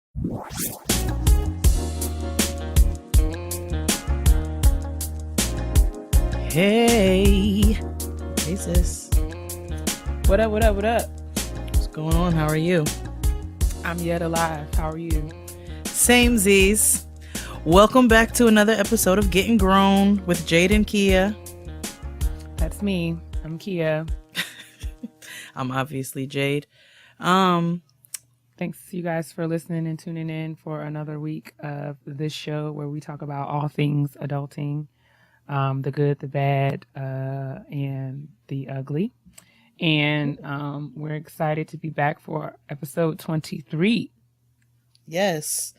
Hey sis. What up? What's going on? How are you? I'm yet alive. How are you? Same Z's. Welcome back to another episode of Getting Grown with Jade and Keia. That's me. I'm Keia. I'm obviously Jade. Thanks you guys for listening and tuning in for another week of this show where we talk about all things adulting, the good, the bad, and the ugly. And we're excited to be back for episode 23. Yes.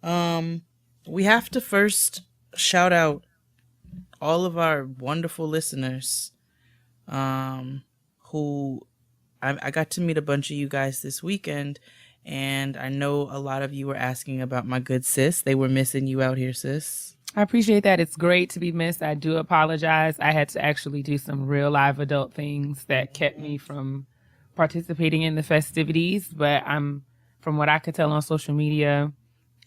We have to first shout out all of our wonderful listeners who I got to meet a bunch of you guys this weekend, and I know a lot of you were asking about my good sis. They were missing you out here, sis. I appreciate that. It's great to be missed. I do apologize. I had to actually do some real live adult things that kept me from participating in the festivities. But from what I could tell on social media,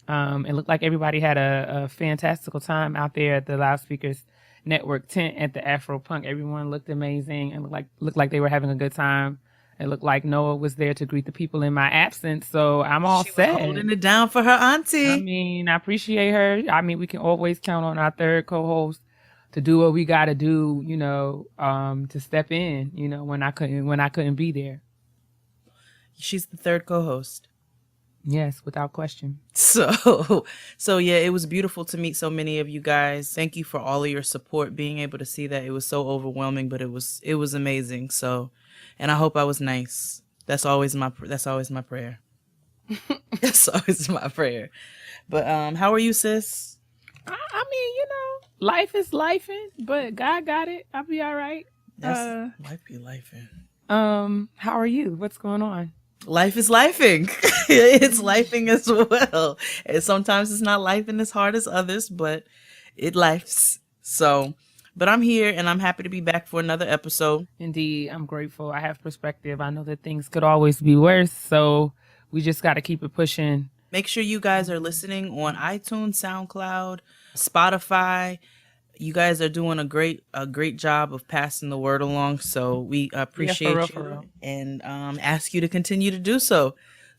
it looked like everybody had a fantastical time out there at the Loudspeakers Network tent at the Afro Punk. Everyone looked amazing and looked like they were having a good time. It looked like Noah was there to greet the people in my absence, so I'm all set. Was holding it down for her auntie. I mean, I appreciate her. I mean, we can always count on our third co-host to do what we got to do, to step in, when I couldn't be there. She's the third co-host. Yes, without question. So yeah, it was beautiful to meet so many of you guys. Thank you for all of your support. Being able to see that, it was so overwhelming, but it was amazing. So. And I hope I was nice. That's always my prayer. That's always my prayer. But how are you, sis? I mean, life is lifing, but God got it. I'll be all right. Life be lifing. How are you? What's going on? Life is lifing. It's lifing as well. And sometimes it's not lifing as hard as others, but it lifes. So. But I'm here and I'm happy to be back for another episode. Indeed, I'm grateful. I have perspective. I know that things could always be worse, so we just got to keep it pushing. Make sure you guys are listening on iTunes, SoundCloud, Spotify. You guys are doing a great job of passing the word along, so we appreciate you for real. And ask you to continue to do so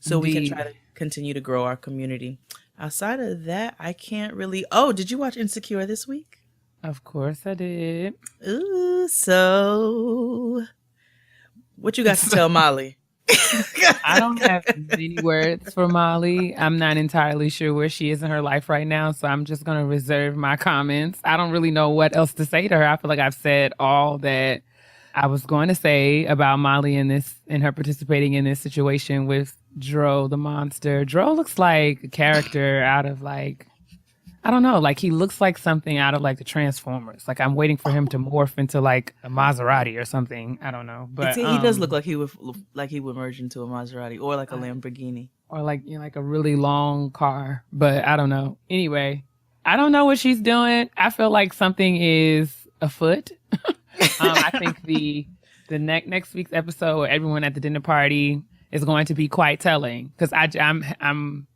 Indeed. We can try to continue to grow our community. Outside of that, I can't really... Oh, did you watch Insecure this week? Of course I did. Ooh, so what you got to tell Molly? I don't have many words for Molly. I'm not entirely sure where she is in her life right now, so I'm just going to reserve my comments. I don't really know what else to say to her. I feel like I've said all that I was going to say about Molly in her participating in this situation with Dro the monster. Dro looks like a character out of I don't know, he looks like something out of the Transformers. I'm waiting for him to morph into a Maserati or something. I don't know, but he does look like he would merge into a Maserati or a Lamborghini or a really long car. But I don't know. Anyway, I don't know what she's doing. I feel like something is afoot. I think the next week's episode, everyone at the dinner party, is going to be quite telling because I'm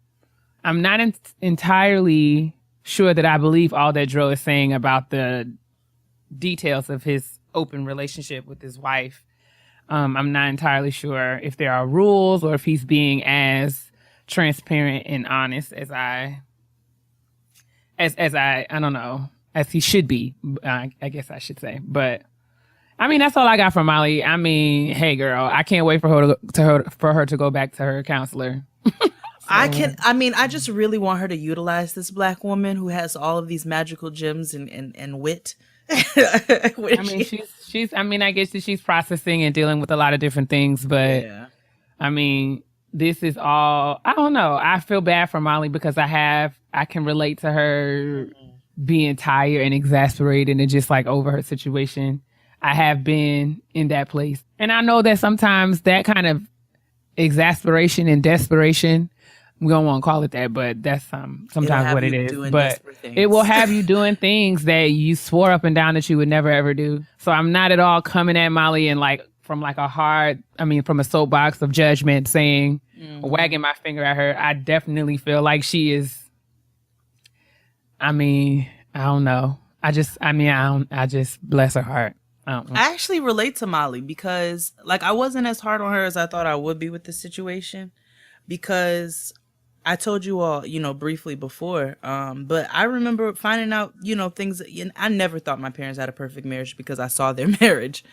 not entirely sure that I believe all that Dro is saying about the details of his open relationship with his wife. I'm not entirely sure if there are rules or if he's being as transparent and honest as I don't know, as he should be, I guess I should say. But I mean, that's all I got from Molly. I mean, hey girl, I can't wait for her to go back to her counselor. I just really want her to utilize this Black woman who has all of these magical gems and wit. I mean, I guess that she's processing and dealing with a lot of different things, but yeah. I mean, this is all, I don't know. I feel bad for Molly because I can relate to her being tired and exasperated and just over her situation. I have been in that place. And I know that sometimes that kind of exasperation and desperation, we don't want to call it that, but that's sometimes what it is. But it will have you doing things that you swore up and down that you would never ever do. So I'm not at all coming at Molly and from like from a soapbox of judgment saying, wagging my finger at her. I definitely feel like she is, I don't know. I just bless her heart. I actually relate to Molly because like I wasn't as hard on her as I thought I would be with this situation, because I told you all, briefly before, but I remember finding out, things that, I never thought my parents had a perfect marriage because I saw their marriage.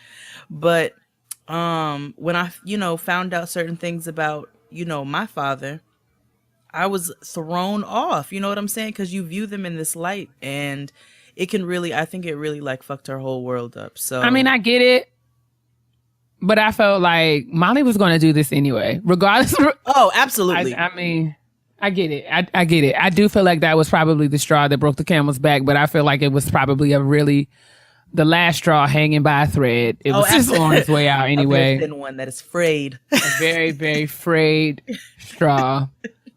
But when I, found out certain things about, my father, I was thrown off, you know what I'm saying? Because you view them in this light, and it can really, I think it really like fucked her whole world up. So I get it, but I felt like Molly was going to do this anyway, regardless. Oh, absolutely. I get it. I get it. I do feel like that was probably the straw that broke the camel's back, but I feel like it was probably the last straw hanging by a thread. It was just on its way out anyway. A very thin one that is frayed. A very, very frayed straw.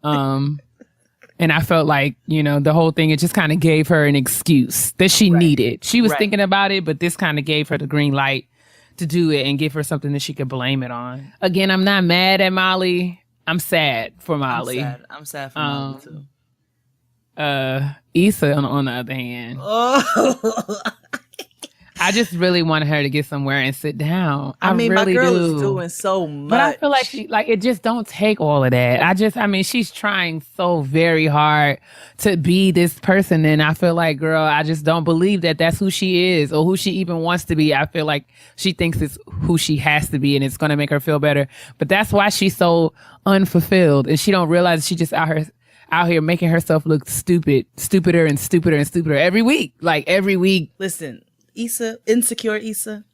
And I felt like, the whole thing, it just kind of gave her an excuse that she needed. She was thinking about it, but this kind of gave her the green light to do it and give her something that she could blame it on. Again, I'm not mad at Molly. I'm sad for Molly. I'm sad for Molly too. Issa, on the other hand. Oh. I just really wanted her to get somewhere and sit down. I really my girl do. is doing so much. But I feel like it just don't take all of that. She's trying so very hard to be this person. And I feel like, girl, I just don't believe that that's who she is or who she even wants to be. I feel like she thinks it's who she has to be and it's going to make her feel better. But that's why she's so unfulfilled. And she don't realize she just out here making herself look stupider and stupider and stupider every week. Like every week. Listen. Issa, insecure Issa,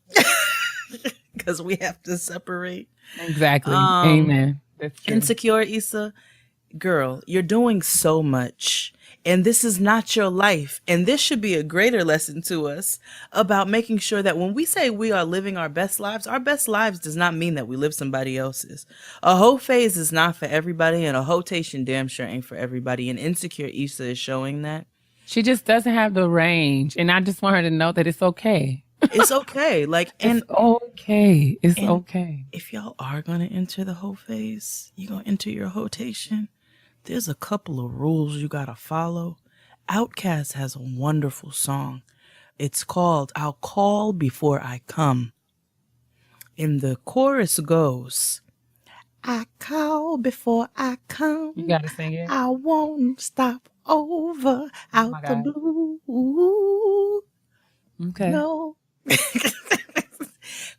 because we have to separate. Exactly. Amen. That's true. Insecure Issa, girl, you're doing so much, and this is not your life. And this should be a greater lesson to us about making sure that when we say we are living our best lives does not mean that we live somebody else's. A hoe phase is not for everybody, and a hotation damn sure ain't for everybody. And insecure Issa is showing that. She just doesn't have the range. And I just want her to know that it's okay. It's okay. It's okay. It's okay. If y'all are going to enter the hoe phase, you're going to enter your hotation, there's a couple of rules you got to follow. Outkast has a wonderful song. It's called I'll Call Before I Come. And the chorus goes, I call before I come. You got to sing it. I won't stop over out the blue. Okay. No.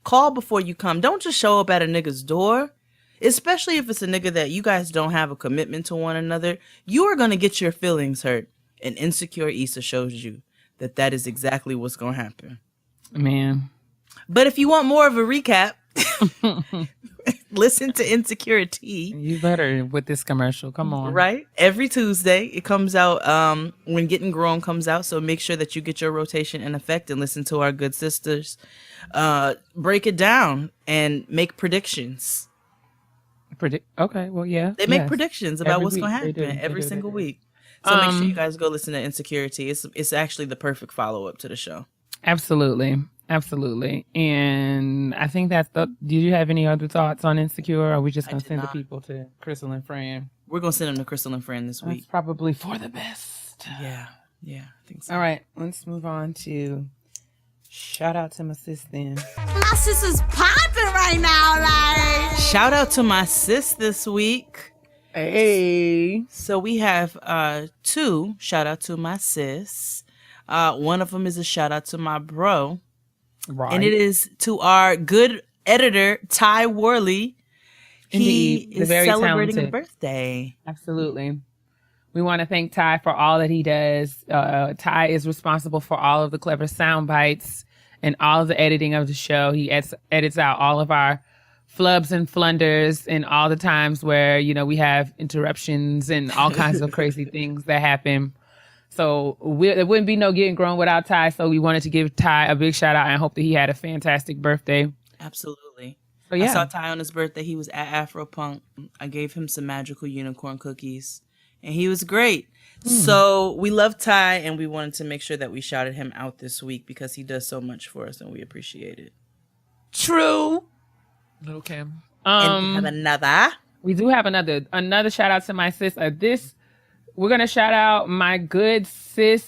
Call before you come. Don't just show up at a nigga's door, especially if it's a nigga that you guys don't have a commitment to one another. You are going to get your feelings hurt. And insecure Issa shows you that is exactly what's going to happen. Man. But if you want more of a recap, listen to Insecurity. You better with this commercial. Come on. Right? Every Tuesday. It comes out when Getting Grown comes out. So make sure that you get your rotation in effect and listen to our good sisters break it down and make predictions. Okay. Well, yeah. They make predictions about what's going to happen every single week. So make sure you guys go listen to Insecurity. It's actually the perfect follow-up to the show. Absolutely. And I think do you have any other thoughts on Insecure, or are we just going to send the people to Crystal and Fran? We're going to send them to Crystal and Fran this week. That's probably for the best. Yeah, I think so. All right, let's move on to shout out to my sis then. My sis is popping right now, Shout out to my sis this week. Hey. So we have two shout out to my sis. One of them is a shout out to my bro. Right. And it is to our good editor, Ty Worley. Indeed, He is celebrating a birthday. Absolutely. We want to thank Ty for all that he does. Ty is responsible for all of the clever sound bites and all of the editing of the show. He edits out all of our flubs and flunders and all the times where, we have interruptions and all kinds of crazy things that happen. So there wouldn't be no Getting Grown without Ty. So we wanted to give Ty a big shout out and hope that he had a fantastic birthday. Absolutely. So yeah. I saw Ty on his birthday. He was at Afropunk. I gave him some magical unicorn cookies and he was great. So we love Ty and we wanted to make sure that we shouted him out this week because he does so much for us and we appreciate it. True. Little Kim. And we have another. We do have another shout out to my sis. We're gonna shout out my good sis,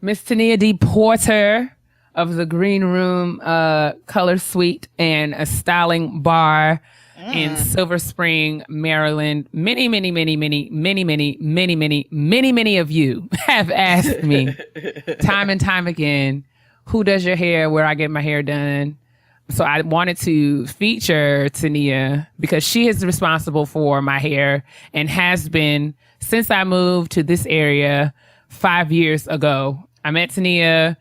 Miss Tania D. Porter of the Green Room Color Suite and a styling bar in Silver Spring, Maryland. Many of you have asked me time and time again, who does your hair, where I get my hair done. So I wanted to feature Tania because she is responsible for my hair and has been since I moved to this area 5 years ago. I met Tania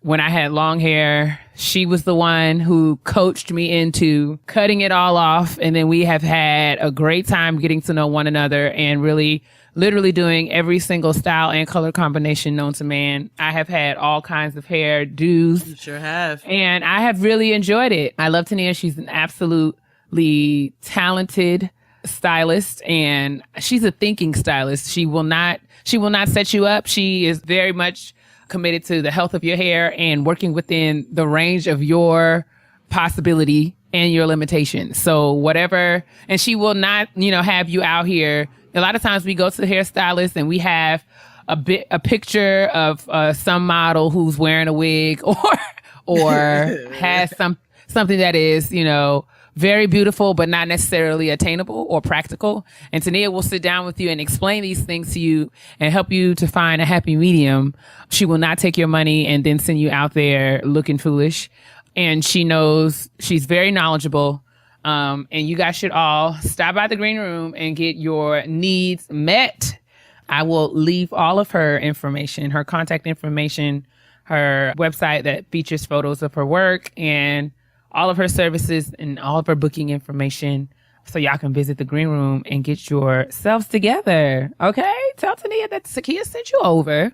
when I had long hair. She was the one who coached me into cutting it all off. And then we have had a great time getting to know one another and really literally doing every single style and color combination known to man. I have had all kinds of hair do's. You sure have. And I have really enjoyed it. I love Tania. She's an absolutely talented stylist and she's a thinking stylist. She will not set you up. She is very much committed to the health of your hair and working within the range of your possibility and your limitations. So whatever, and she will not, have you out here. A lot of times we go to the hairstylist and we have a picture of some model who's wearing a wig or has something that is, very beautiful, but not necessarily attainable or practical. And Tania will sit down with you and explain these things to you and help you to find a happy medium. She will not take your money and then send you out there looking foolish. And she knows she's very knowledgeable. And you guys should all stop by the Green Room and get your needs met. I will leave all of her information, her contact information, her website that features photos of her work and all of her services and all of her booking information so y'all can visit the Green Room and get yourselves together. Okay? Tell Tania that Keia sent you over.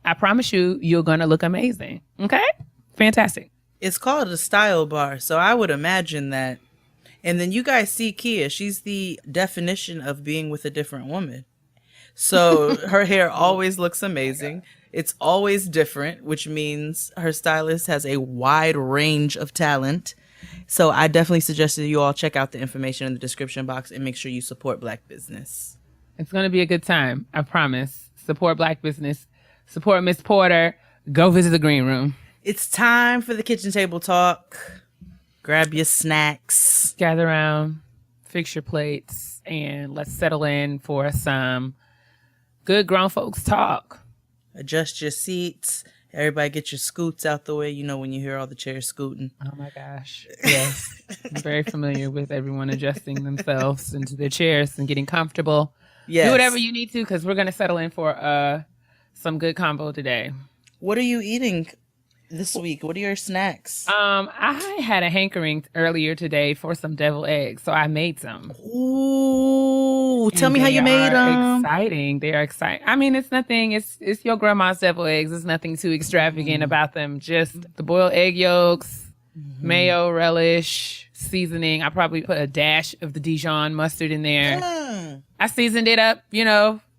I promise you're going to look amazing. Okay? Fantastic. It's called a style bar, so I would imagine that. And then you guys see Keia. She's the definition of being with a different woman. So her hair always looks amazing. It's always different, which means her stylist has a wide range of talent. So I definitely suggest that you all check out the information in the description box and make sure you support Black business. It's going to be a good time. I promise. Support Black business. Support Miss Porter. Go visit the Green Room. It's time for the kitchen table talk. Grab your snacks. Gather around, fix your plates, and let's settle in for some good grown folks talk. Adjust your seats. Everybody get your scoots out the way. When you hear all the chairs scooting. Oh my gosh. Yes. I'm very familiar with everyone adjusting themselves into their chairs and getting comfortable. Yes. Do whatever you need to because we're going to settle in for some good combo today. What are you eating this week? What are your snacks? I had a hankering earlier today for some deviled eggs, so I made some. Ooh, tell me how you made them. Exciting. They are exciting. I mean, it's nothing. It's your grandma's deviled eggs. There's nothing too extravagant about them. Just the boiled egg yolks, mayo, relish, seasoning. I probably put a dash of the Dijon mustard in there. I seasoned it up,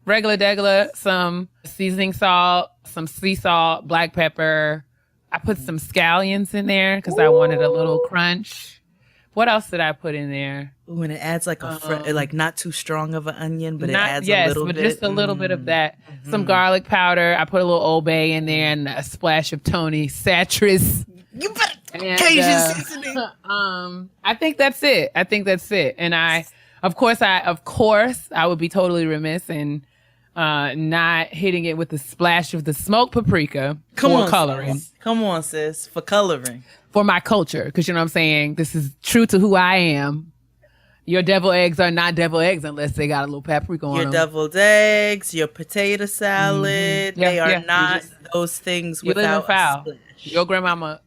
regular, some seasoning salt, some sea salt, black pepper. I put some scallions in there because I wanted a little crunch. What else did I put in there? Ooh, and it adds like like not too strong of an onion, but it adds a little bit. Just a little bit of that. Some garlic powder. I put a little Old Bay in there and a splash of Tony Citrus. You better Cajun seasoning. I think that's it. And of course, I would be totally remiss in not hitting it with a splash of the smoked paprika for coloring. Sis. Come on, sis. For coloring. For my culture. Because you know what I'm saying? This is true to who I am. Your deviled eggs are not deviled eggs unless they got a little paprika on them. Your deviled eggs, your potato salad, they are not those things without a splash. Your grandmama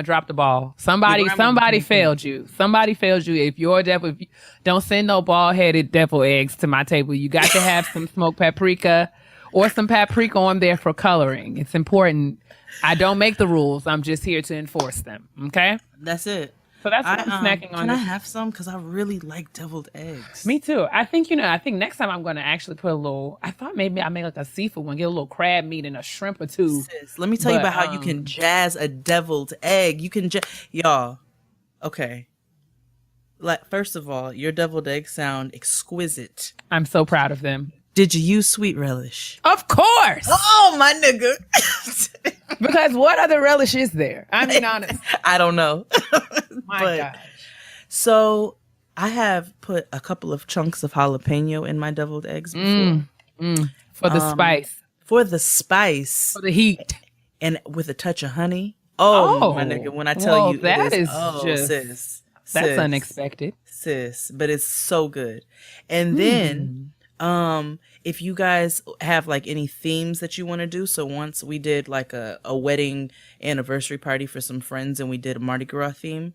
dropped the ball. Somebody failed you. Somebody failed you. If don't send no bald-headed devil eggs to my table. You got to have some smoked paprika or some paprika on there for coloring. It's important. I don't make the rules. I'm just here to enforce them. Okay? That's it. So that's what I'm snacking on. Can I have some? Because I really like deviled eggs. Me too. I think next time I'm going to actually put a little, I thought maybe I make like a seafood one, get a little crab meat and a shrimp or two. Sis, let me tell you about how you can jazz a deviled egg. You can y'all. Okay. like, first of all, your deviled eggs sound exquisite. I'm so proud of them. Did you use sweet relish? Of course. Oh, my nigga. Because what other relish is there? I mean, honest. I don't know. My gosh. So I have put a couple of chunks of jalapeno in my deviled eggs before. For the spice. For the spice. For the heat. And with a touch of honey. Oh, my nigga, when I tell you that it is, just sis. That's unexpected. Sis, but it's so good. And then if you guys have like any themes that you want to do, so once we did like a wedding anniversary party for some friends, and we did a Mardi Gras theme,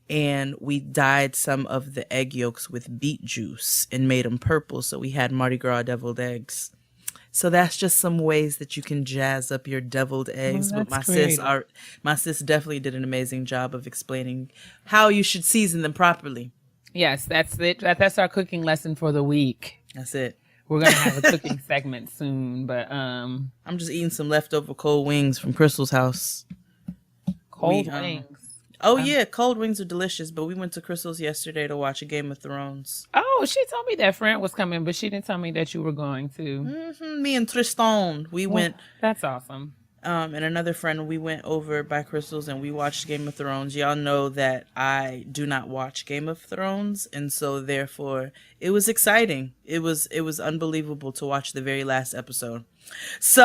and we dyed some of the egg yolks with beet juice and made them purple, so we had Mardi Gras deviled eggs. So that's just some ways that you can jazz up your deviled eggs. But my sis definitely did an amazing job of explaining how you should season them properly. Yes, that's it. That's our cooking lesson for the week. That's it. We're gonna have a cooking segment soon, but I'm just eating some leftover cold wings from Crystal's house. Cold wings. Oh yeah, cold wings are delicious. But we went to Crystal's yesterday to watch a Game of Thrones. Oh, she told me that friend was coming, but she didn't tell me that you were going to. Me and Tristan, we went. That's awesome. And another friend, we went over by Crystal's and we watched Game of Thrones. Y'all know that I do not watch Game of Thrones, and so therefore it was exciting. It was unbelievable to watch the very last episode. So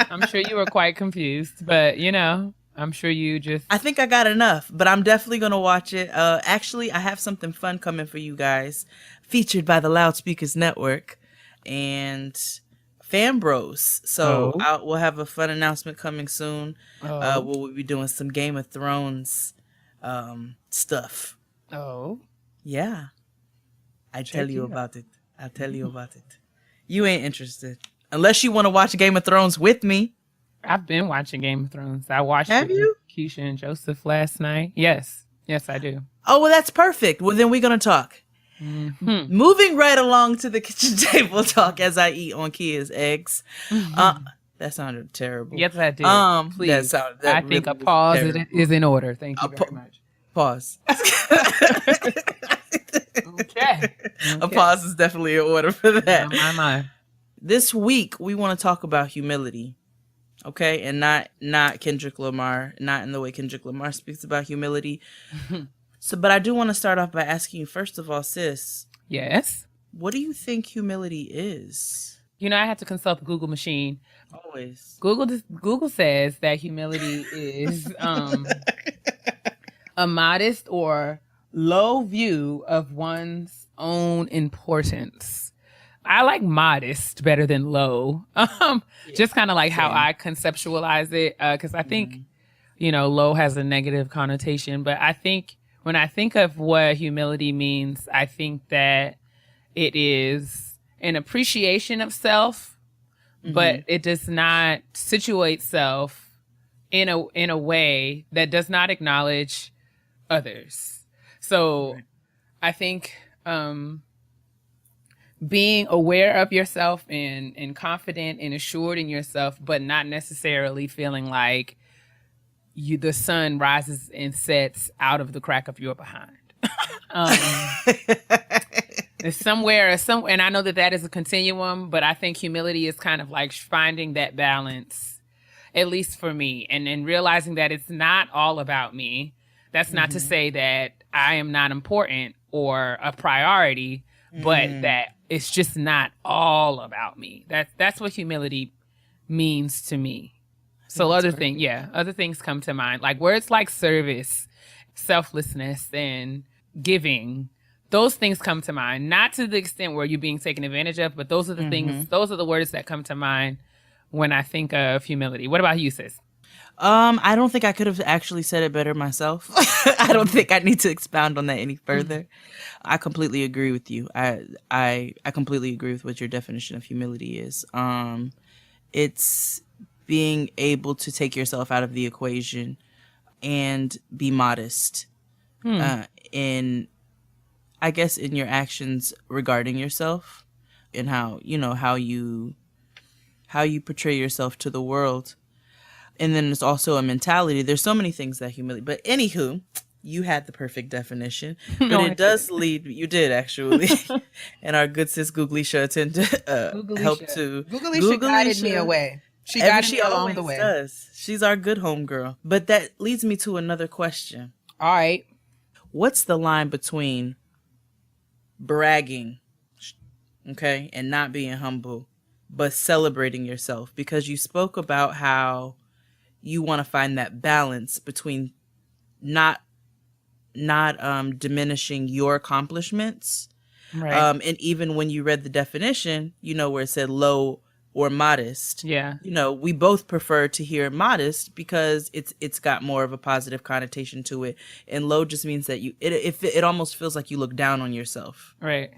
I'm sure you were quite confused, but I'm sure you just... I think I got enough, but I'm definitely going to watch it. Actually, I have something fun coming for you guys, featured by the Loudspeakers Network and Fan Bros. So we'll have a fun announcement coming soon. We'll be doing some Game of Thrones stuff. Oh. Yeah. I'll tell you about it. You ain't interested. Unless you want to watch Game of Thrones with me. I've been watching Game of Thrones. I watched it with Keisha and Joseph last night. Yes, I do. Oh, well, that's perfect. Well, then we're going to talk. Moving right along to the kitchen table talk as I eat on Keia's eggs. That sounded terrible. Yes, I did. Please. I think a pause is in order. Thank you very much. Pause. Okay. A pause is definitely in order for that. My. This week, we want to talk about humility. Okay, and not Kendrick Lamar, not in the way Kendrick Lamar speaks about humility. But I do want to start off by asking you, first of all, sis. Yes? What do you think humility is? I had to consult the Google machine. Always. Google says that humility is a modest or low view of one's own importance. I like modest better than low. Just kind of like how I conceptualize it. Because I think, low has a negative connotation. But I think when I think of what humility means, I think that it is an appreciation of self, but it does not situate self in a way that does not acknowledge others. So I think... being aware of yourself and confident and assured in yourself, but not necessarily feeling like the sun rises and sets out of the crack of your behind. It's somewhere, and I know that is a continuum, but I think humility is kind of like finding that balance, at least for me, and realizing that it's not all about me. That's not to say that I am not important or a priority, but that it's just not all about me. That's what humility means to me. So other things come to mind, like words like service, selflessness, and giving. Those things come to mind, not to the extent where you're being taken advantage of, but those are the things. Those are the words that come to mind when I think of humility. What about you, sis? I don't think I could have actually said it better myself. I don't think I need to expound on that any further. I completely agree with you. I completely agree with what your definition of humility is. It's being able to take yourself out of the equation and be modest in, I guess, in your actions regarding yourself and how you portray yourself to the world. And then there's also a mentality. There's so many things that humility. But anywho, You had the perfect definition, No, but I it does lead. You did actually, and our good sis Googlisha tend to help Googlisha. to. Googlisha guided me away. She guided me along the way. Does. She's our good homegirl. But that leads me to another question. All right. What's the line between bragging, okay, and not being humble, but celebrating yourself? Because you spoke about how you want to find that balance between not diminishing your accomplishments. Right. And even when you read the definition, where it said low or modest. Yeah. We both prefer to hear modest because it's got more of a positive connotation to it. And low just means that it almost feels like you look down on yourself. Right.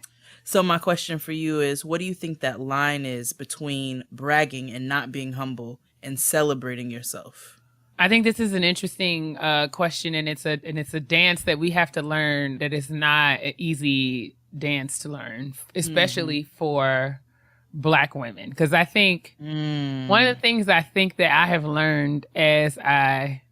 So my question for you is, what do you think that line is between bragging and not being humble and celebrating yourself? I think this is an interesting question, and it's a dance that we have to learn. That is not an easy dance to learn, especially for Black women. Because I think one of the things I think that I have learned as I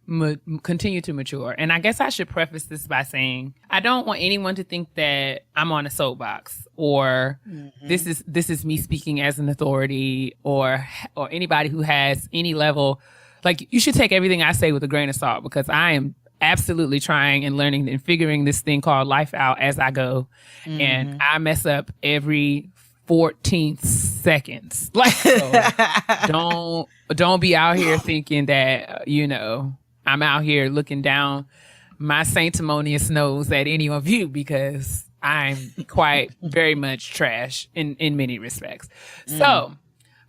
continue to mature, and I guess I should preface this by saying I don't want anyone to think that I'm on a soapbox or this is me speaking as an authority or anybody who has any level. Like, you should take everything I say with a grain of salt, because I am absolutely trying and learning and figuring this thing called life out as I go. And I mess up every 14th seconds. Like, so don't be out here thinking that, I'm out here looking down my sanctimonious nose at any of you, because I'm quite very much trash in many respects. So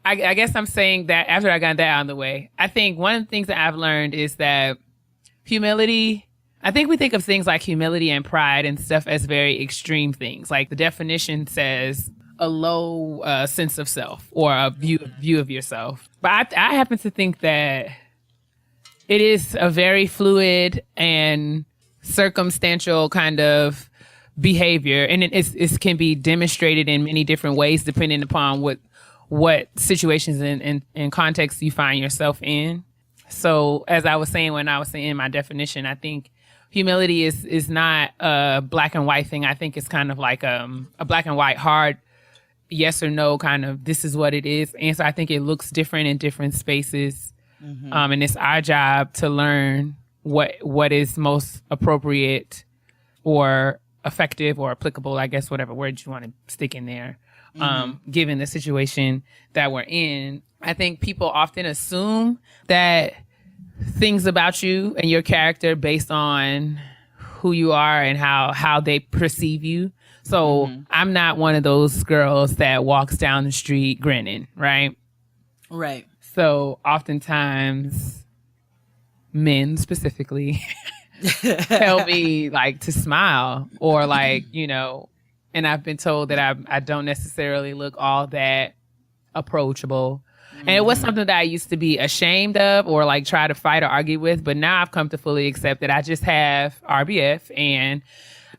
I guess I'm saying that after I got that out of the way, I think one of the things that I've learned is that humility, I think we think of things like humility and pride and stuff as very extreme things. Like the definition says a low sense of self or a view of yourself. But I happen to think that it is a very fluid and circumstantial kind of behavior. And it can be demonstrated in many different ways depending upon what situations and contexts you find yourself in. So as I was saying when I was saying my definition, I think humility is not a black and white thing. I think it's kind of like a black and white hard yes or no kind of this is what it is answer. I think it looks different in different spaces. And it's our job to learn what is most appropriate or effective or applicable, I guess, whatever word you want to stick in there. Given the situation that we're in, I think people often assume that things about you and your character based on who you are and how they perceive you. So I'm not one of those girls that walks down the street grinning, right? Right. So oftentimes men specifically tell me like to smile or like, and I've been told that I don't necessarily look all that approachable. And it was something that I used to be ashamed of or like try to fight or argue with. But now I've come to fully accept that I just have RBF and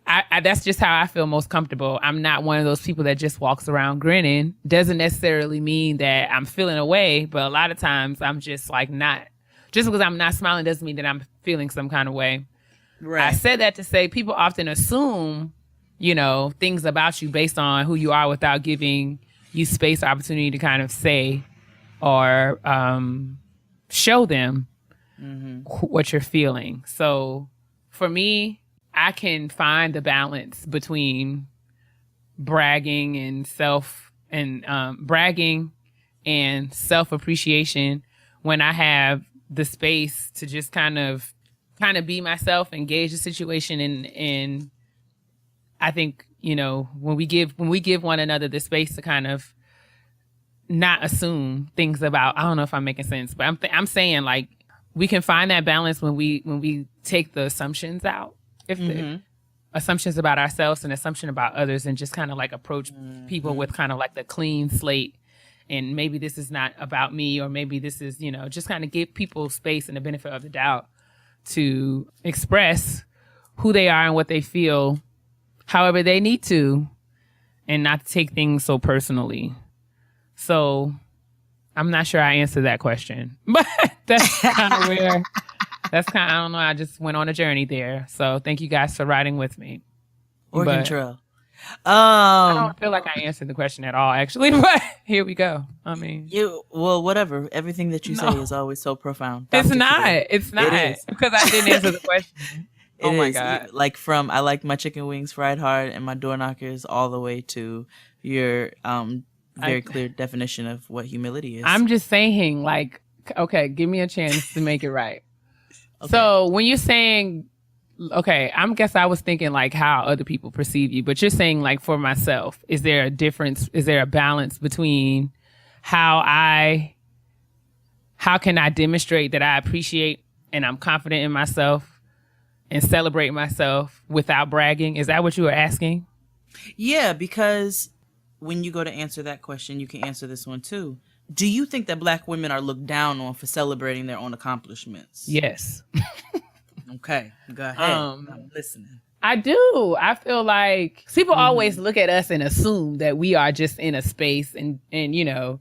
I that's just how I feel most comfortable. I'm not one of those people that just walks around grinning. Doesn't necessarily mean that I'm feeling away, but a lot of times I'm just like not. Just because I'm not smiling doesn't mean that I'm feeling some kind of way. Right. I said that to say people often assume, things about you based on who you are without giving you space or opportunity to kind of say or show them what you're feeling. So for me, I can find the balance between bragging and bragging and self-appreciation when I have the space to just kind of be myself, engage the situation, and I think when we give one another the space to kind of not assume things about. I don't know if I'm making sense, but I'm saying like we can find that balance when we take the assumptions out. If the assumptions about ourselves and assumption about others, and just kind of like approach people with kind of like the clean slate. And maybe this is not about me, or maybe this is, just kind of give people space and the benefit of the doubt to express who they are and what they feel, however they need to, and not to take things so personally. So I'm not sure I answered that question, but that's kind of where That's kind of, I don't know. I just went on a journey there. So thank you guys for riding with me. Oregon Trail. I don't feel like I answered the question at all, actually, but here we go. I mean, whatever. Everything that you say is always so profound. It's not. It's not. It is. Because I didn't answer the question. Oh my God. Like I like my chicken wings fried hard and my door knockers all the way to your very clear definition of what humility is. I'm just saying, like, okay, give me a chance to make it right. Okay. So when you're saying, okay, guess I was thinking like how other people perceive you, but you're saying like for myself, is there a difference? Is there a balance between how can I demonstrate that I appreciate and I'm confident in myself and celebrate myself without bragging? Is that what you were asking? Yeah, because when you go to answer that question, you can answer this one too. Do you think that Black women are looked down on for celebrating their own accomplishments? Yes. Okay, go ahead. I'm listening. I do. I feel like people always look at us and assume that we are just in a space and you know,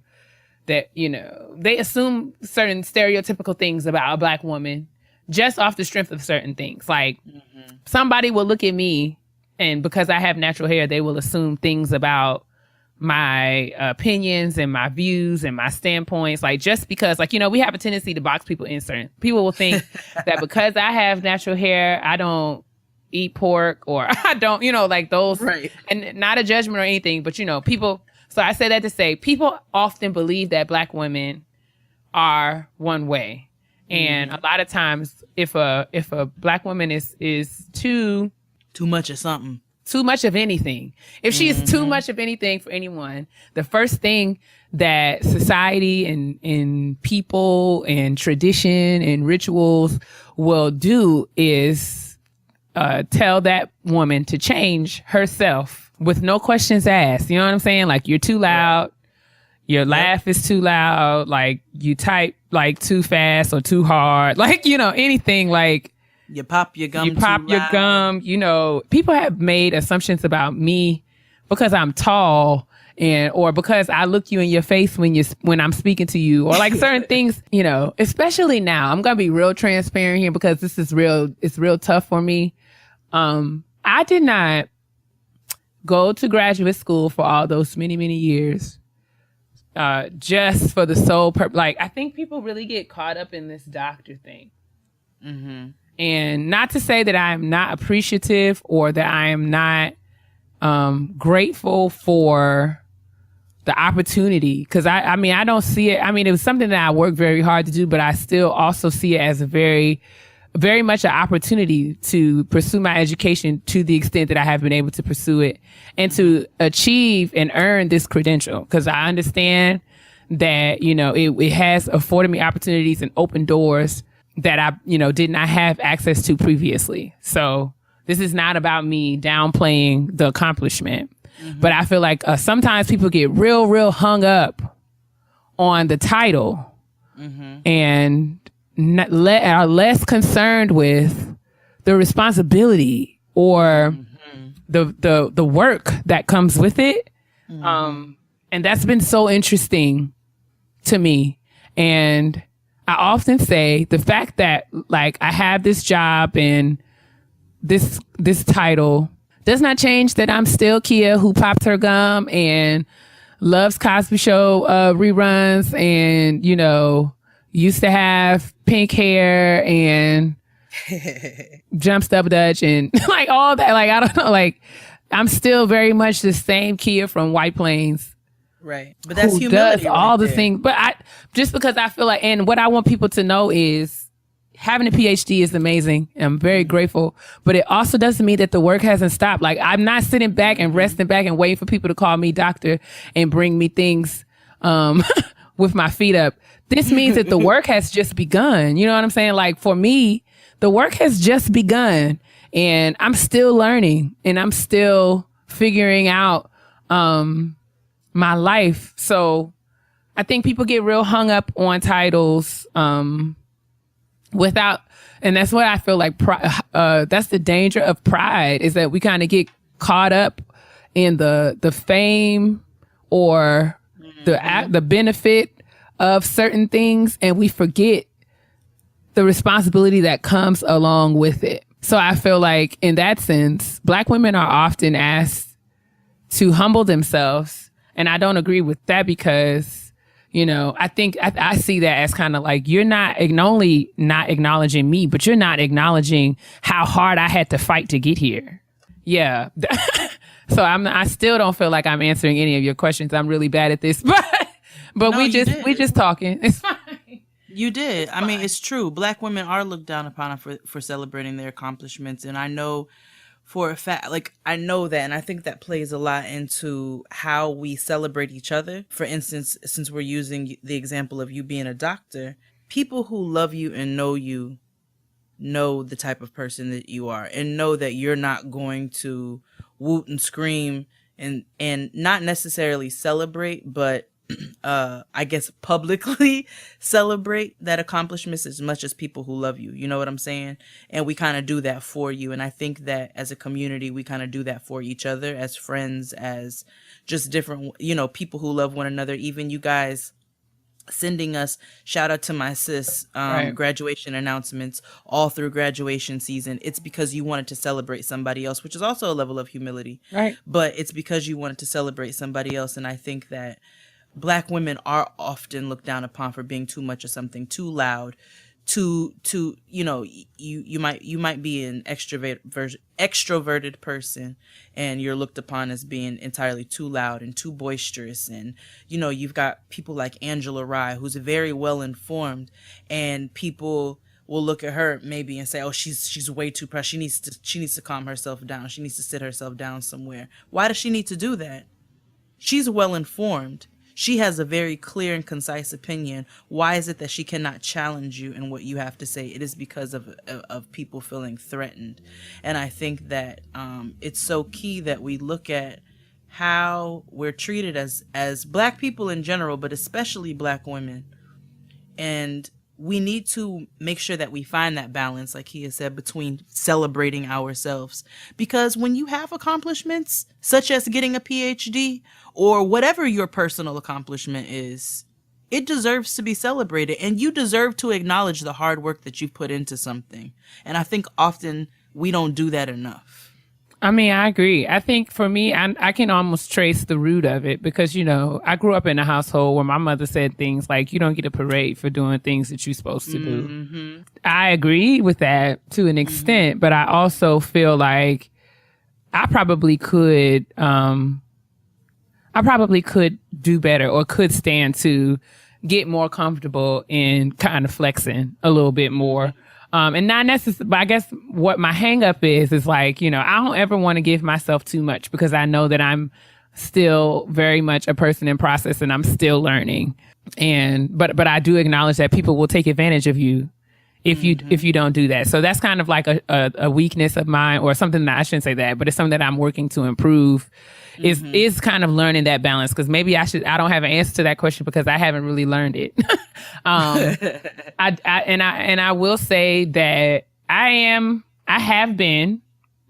that, you know, they assume certain stereotypical things about a Black woman just off the strength of certain things. Like somebody will look at me and because I have natural hair, they will assume things about my opinions and my views and my standpoints, like just because, like, you know, we have a tendency to box people in certain. People will think that because I have natural hair, I don't eat pork or I don't, you know, like those, right? And not a judgment or anything, but you know, people. So I say that to say, people often believe that Black women are one way, and a lot of times, if a Black woman is too much of something. Too much of anything. If she is too much of anything for anyone, the first thing that society and people and tradition and rituals will do is tell that woman to change herself with no questions asked. You know what I'm saying? Like, you're too loud. Your laugh is too loud. Like, you type like too fast or too hard. Like, you know, anything like. You pop your gum. You know, people have made assumptions about me because I'm tall or because I look you in your face when I'm speaking to you, or like certain things, you know, especially now. I'm going to be real transparent here because this is real. It's real tough for me. I did not go to graduate school for all those many, many years. Just for the sole purpose. Like, I think people really get caught up in this doctor thing. And not to say that I am not appreciative or that I am not grateful for the opportunity. Because I mean, I don't see it. I mean, it was something that I worked very hard to do, but I still also see it as a very, very much an opportunity to pursue my education to the extent that I have been able to pursue it and to achieve and earn this credential. Because I understand that, you know, it has afforded me opportunities and open doors that I, you know, did not have access to previously. So this is not about me downplaying the accomplishment. But I feel like sometimes people get real hung up on the title and are less concerned with the responsibility or the work that comes with it. And that's been so interesting to me. And I often say the fact that like I have this job and this title does not change that I'm still Keia who pops her gum and loves Cosby Show reruns and, you know, used to have pink hair and jumps double dutch and like all that. Like, I don't know, like I'm still very much the same Keia from White Plains. Right. But that's humility. Does all the things. But just because I feel like, and what I want people to know is having a PhD is amazing. I'm very grateful, but it also doesn't mean that the work hasn't stopped. Like, I'm not sitting back and resting back and waiting for people to call me doctor and bring me things, with my feet up. This means that the work has just begun. You know what I'm saying? Like, for me, the work has just begun and I'm still learning and I'm still figuring out, my life. So I think people get real hung up on titles, without, and that's what I feel like, that's the danger of pride, is that we kind of get caught up in the fame or the benefit of certain things. And we forget the responsibility that comes along with it. So I feel like in that sense, Black women are often asked to humble themselves. And I don't agree with that because, you know, I think I see that as kind of like, you're not only not acknowledging me, but you're not acknowledging how hard I had to fight to get here. Yeah. So I still don't feel like I'm answering any of your questions. I'm really bad at this, but No, we just talking. It's fine. You did. I mean, it's true. Black women are looked down upon for celebrating their accomplishments. And I know for a fact, like, I know that. And I think that plays a lot into how we celebrate each other. For instance, since we're using the example of you being a doctor, people who love you and know you know the type of person that you are and know that you're not going to woot and scream and not necessarily celebrate, but I guess publicly celebrate that accomplishments as much as people who love you. You know what I'm saying? And we kind of do that for you. And I think that as a community, we kind of do that for each other as friends, as just different, you know, people who love one another. Even you guys sending us, shout out to my sis, Right. graduation announcements all through graduation season. It's because you wanted to celebrate somebody else, which is also a level of humility. Right. But it's because you wanted to celebrate somebody else. And I think that Black women are often looked down upon for being too much of something, too loud, too you know, you might be an extroverted person and you're looked upon as being entirely too loud and too boisterous. And you know, you've got people like Angela Rye, who's very well informed, and people will look at her maybe and say, oh, she's way too pressed. She needs to calm herself down. She needs to sit herself down somewhere. Why does she need to do that? She's well informed. She has a very clear and concise opinion. Why is it that she cannot challenge you in what you have to say? It is because of people feeling threatened. And I think that it's so key that we look at how we're treated as Black people in general, but especially Black women. And we need to make sure that we find that balance, like he has said, between celebrating ourselves. Because when you have accomplishments, such as getting a PhD or whatever your personal accomplishment is, it deserves to be celebrated. And you deserve to acknowledge the hard work that you put into something. And I think often we don't do that enough. I mean, I agree. I think for me, I can almost trace the root of it because, you know, I grew up in a household where my mother said things like, you don't get a parade for doing things that you're supposed to do. Mm-hmm. I agree with that to an extent, but I also feel like I probably could do better or could stand to get more comfortable in kind of flexing a little bit more. And not necessarily, but I guess what my hang up is like, you know, I don't ever want to give myself too much because I know that I'm still very much a person in process and I'm still learning. But I do acknowledge that people will take advantage of you if you don't do that. So that's kind of like a weakness of mine, or something that I shouldn't say that, but it's something that I'm working to improve is kind of learning that balance. Cause maybe I don't have an answer to that question because I haven't really learned it. I will say that I have been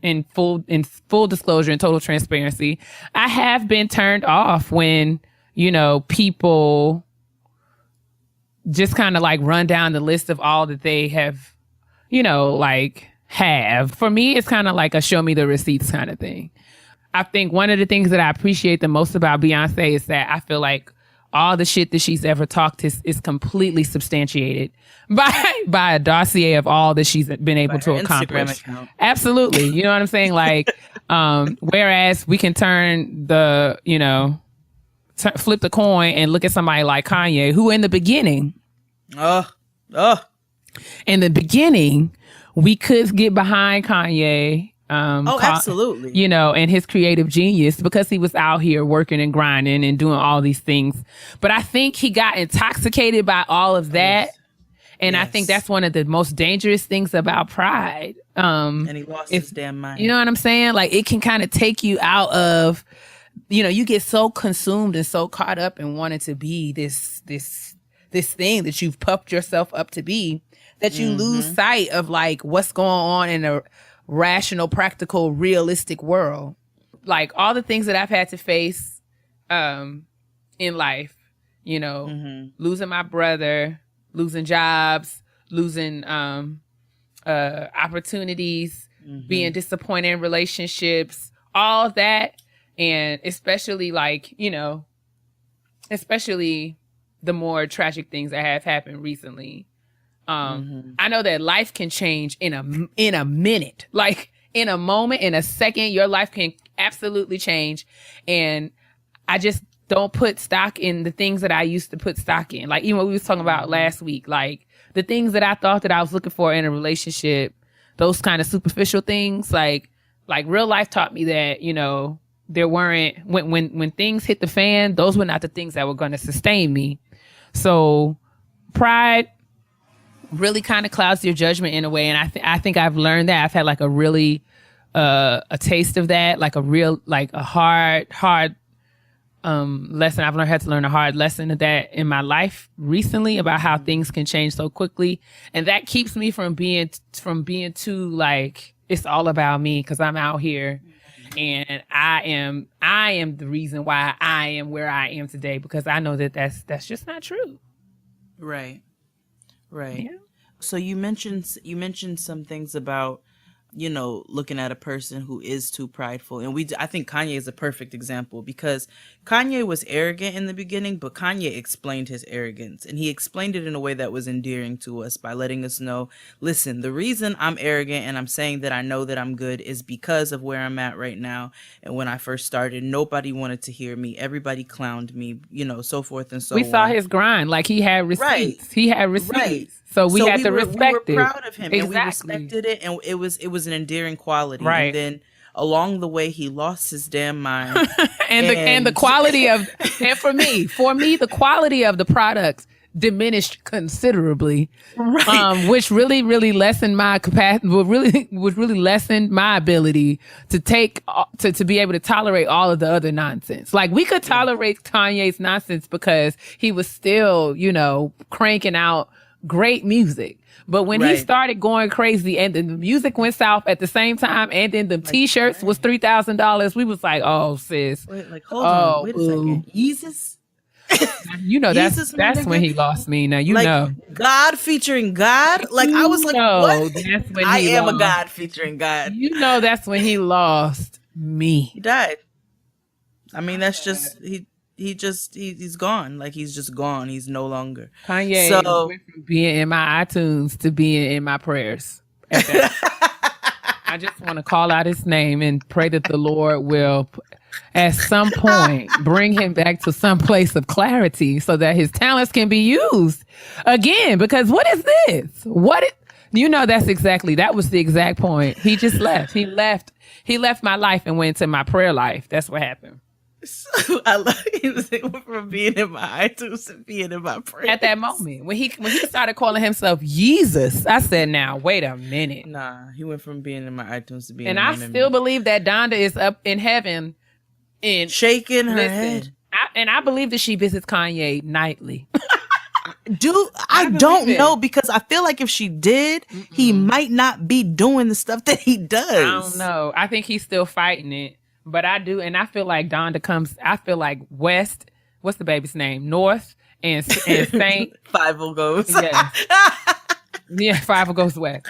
in full disclosure and total transparency. I have been turned off when, you know, people just kind of like run down the list of all that they have, you know, like have. For me, it's kind of like a show me the receipts kind of thing. I think one of the things that I appreciate the most about Beyonce is that I feel like all the shit that she's ever talked is completely substantiated by a dossier of all that she's been able to accomplish. Absolutely. You know what I'm saying? Like, whereas we can turn the, you know, flip the coin and look at somebody like Kanye, who in the beginning, we could get behind Kanye. Absolutely. You know, and his creative genius because he was out here working and grinding and doing all these things. But I think he got intoxicated by all of that. Yes. And yes. I think that's one of the most dangerous things about pride. And he lost his damn mind. You know what I'm saying? Like, it can kind of take you out of, you know, you get so consumed and so caught up in wanting to be this thing that you've puffed yourself up to be that you lose sight of like what's going on in a rational, practical, realistic world. Like all the things that I've had to face in life, you know, losing my brother, losing jobs, losing opportunities, being disappointed in relationships, all of that. And especially like, you know, especially the more tragic things that have happened recently. I know that life can change in a minute, like in a moment, in a second, your life can absolutely change. And I just don't put stock in the things that I used to put stock in. Like even what we was talking about last week, like the things that I thought that I was looking for in a relationship, those kind of superficial things, like real life taught me that, you know, there weren't, when things hit the fan, those were not the things that were going to sustain me. So pride really kind of clouds your judgment in a way. And I think I've learned that. I've had like a really, a taste of that, like a real, like a hard lesson. I've had to learn a hard lesson of that in my life recently about how things can change so quickly. And that keeps me from being too like, it's all about me because I'm out here and I am the reason why I am where I am today, because I know that that's just not true. Right. Right. Yeah. So you mentioned some things about, you know, looking at a person who is too prideful. And I think Kanye is a perfect example, because Kanye was arrogant in the beginning, but Kanye explained his arrogance, and he explained it in a way that was endearing to us by letting us know, listen, the reason I'm arrogant and I'm saying that I know that I'm good is because of where I'm at right now. And when I first started, nobody wanted to hear me. Everybody clowned me, you know, so forth and so on. We saw his grind. Like he had receipts. Right. He had receipts. Right. So we had to respect it. We were proud of him, exactly. And we respected it, and it was an endearing quality. Right. And then along the way, he lost his damn mind. and the quality of, and for me, the quality of the products diminished considerably, right. Which really, really lessened my capacity, which really lessened my ability to to be able to tolerate all of the other nonsense. Like we could tolerate Kanye's nonsense because he was still, you know, cranking out great music. But when he started going crazy and then the music went south at the same time, and then the t-shirts was $3,000, we was like, oh sis. Wait, like hold on, wait a second. Yeezus? You know, that's when he lost me. Now you like, know. God featuring God? Like I was like, what? That's when I am lost. a God featuring God. You know, that's when he lost me. He died. I mean, that's just he's gone. Like he's just gone. He's no longer. Kanye went from being in my iTunes to being in my prayers. I just want to call out his name and pray that the Lord will, at some point, bring him back to some place of clarity so that his talents can be used again. Because what is this? You know, that was the exact point. He just left. He left my life and went to my prayer life. That's what happened. So I love it from being in my iTunes to being in my prayers. At that moment, when he started calling himself Jesus, I said, "Now wait a minute." Nah, he went from being in my iTunes to being. And in I my still memory. believe that Donda is up in heaven, and shaking her head. I believe that she visits Kanye nightly. I don't know, because I feel like if she did, he might not be doing the stuff that he does. I don't know. I think he's still fighting it. But I do, and I feel like I feel like West, what's the baby's name? North and Saint. Five-O goes. Yeah, Five-O goes West.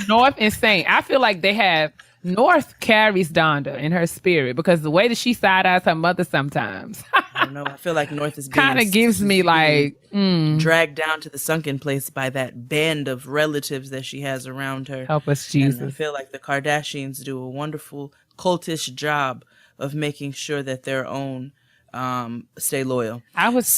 North and Saint. I feel like North carries Donda in her spirit, because the way that she side-eyes her mother sometimes. I don't know. I feel like North is kind of gives me like dragged down to the sunken place by that band of relatives that she has around her. Help us, Jesus. And I feel like the Kardashians do a wonderful cultish job of making sure that their own stay loyal. I was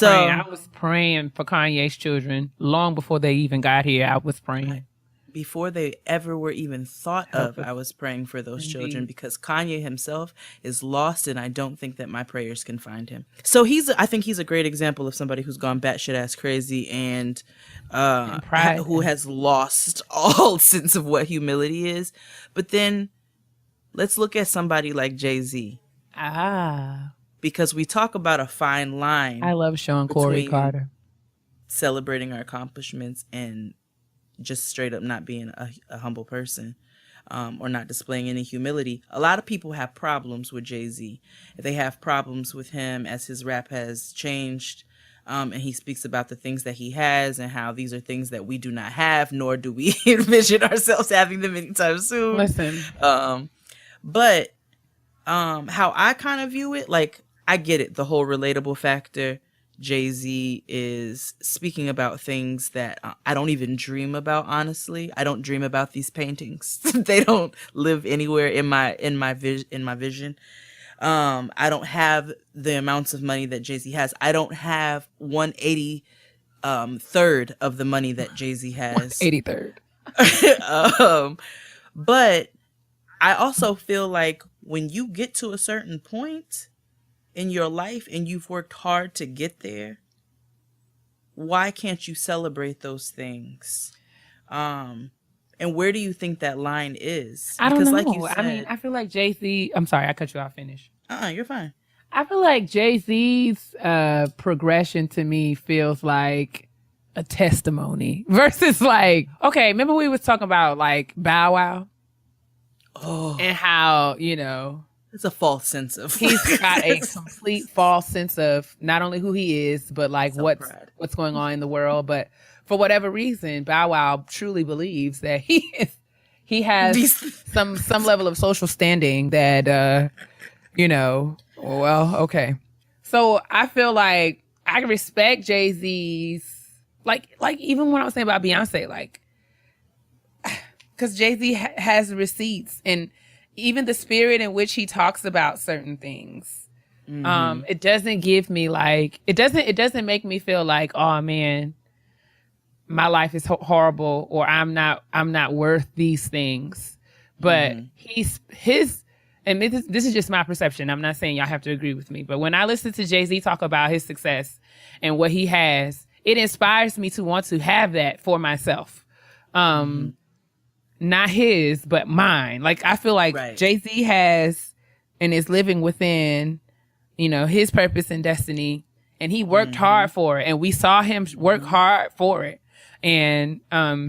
praying for Kanye's children long before they even got here. I was praying. Before they ever were even thought of, I was praying for those children, because Kanye himself is lost, and I don't think that my prayers can find him. So I think he's a great example of somebody who's gone batshit ass crazy and who has lost all sense of what humility is. But then let's look at somebody like Jay-Z. Because we talk about a fine line. I love Sean Corey Carter. Celebrating our accomplishments and just straight up not being a humble person, or not displaying any humility. A lot of people have problems with Jay-Z. They have problems with him as his rap has changed. And he speaks about the things that he has and how these are things that we do not have, nor do we envision ourselves having them anytime soon. Listen. But how I kind of view it, like, I get it, the whole relatable factor. Jay-Z is speaking about things that I don't even dream about, honestly. I don't dream about these paintings. They don't live anywhere in my vision. I don't have the amounts of money that Jay-Z has. I don't have 1/83rd of the money that Jay-Z has. 1/83rd. But I also feel like when you get to a certain point in your life and you've worked hard to get there, why can't you celebrate those things? And where do you think that line is? I don't know. Like you said, I mean, I feel like Jay-Z, I'm sorry, I cut you off. Finish. You're fine. I feel like Jay-Z's progression to me feels like a testimony versus like, okay, remember we was talking about like Bow Wow? Oh. And how, you know, it's a false sense of he's got a complete false sense of not only who he is, but like what's going on in the world. But for whatever reason, Bow Wow truly believes that he has some level of social standing that you know, well, okay. So I feel like I respect Jay-Z's like even when I was saying about Beyonce, like, because Jay-Z has receipts and even the spirit in which he talks about certain things. Mm-hmm. It doesn't give me like, it doesn't make me feel like, oh man, my life is horrible or I'm not worth these things. But and this is just my perception. I'm not saying y'all have to agree with me, but when I listen to Jay-Z talk about his success and what he has, it inspires me to want to have that for myself. Not his, but mine. Like, I feel like Jay-Z has and is living within, you know, his purpose and destiny. And he worked hard for it. And we saw him work hard for it. And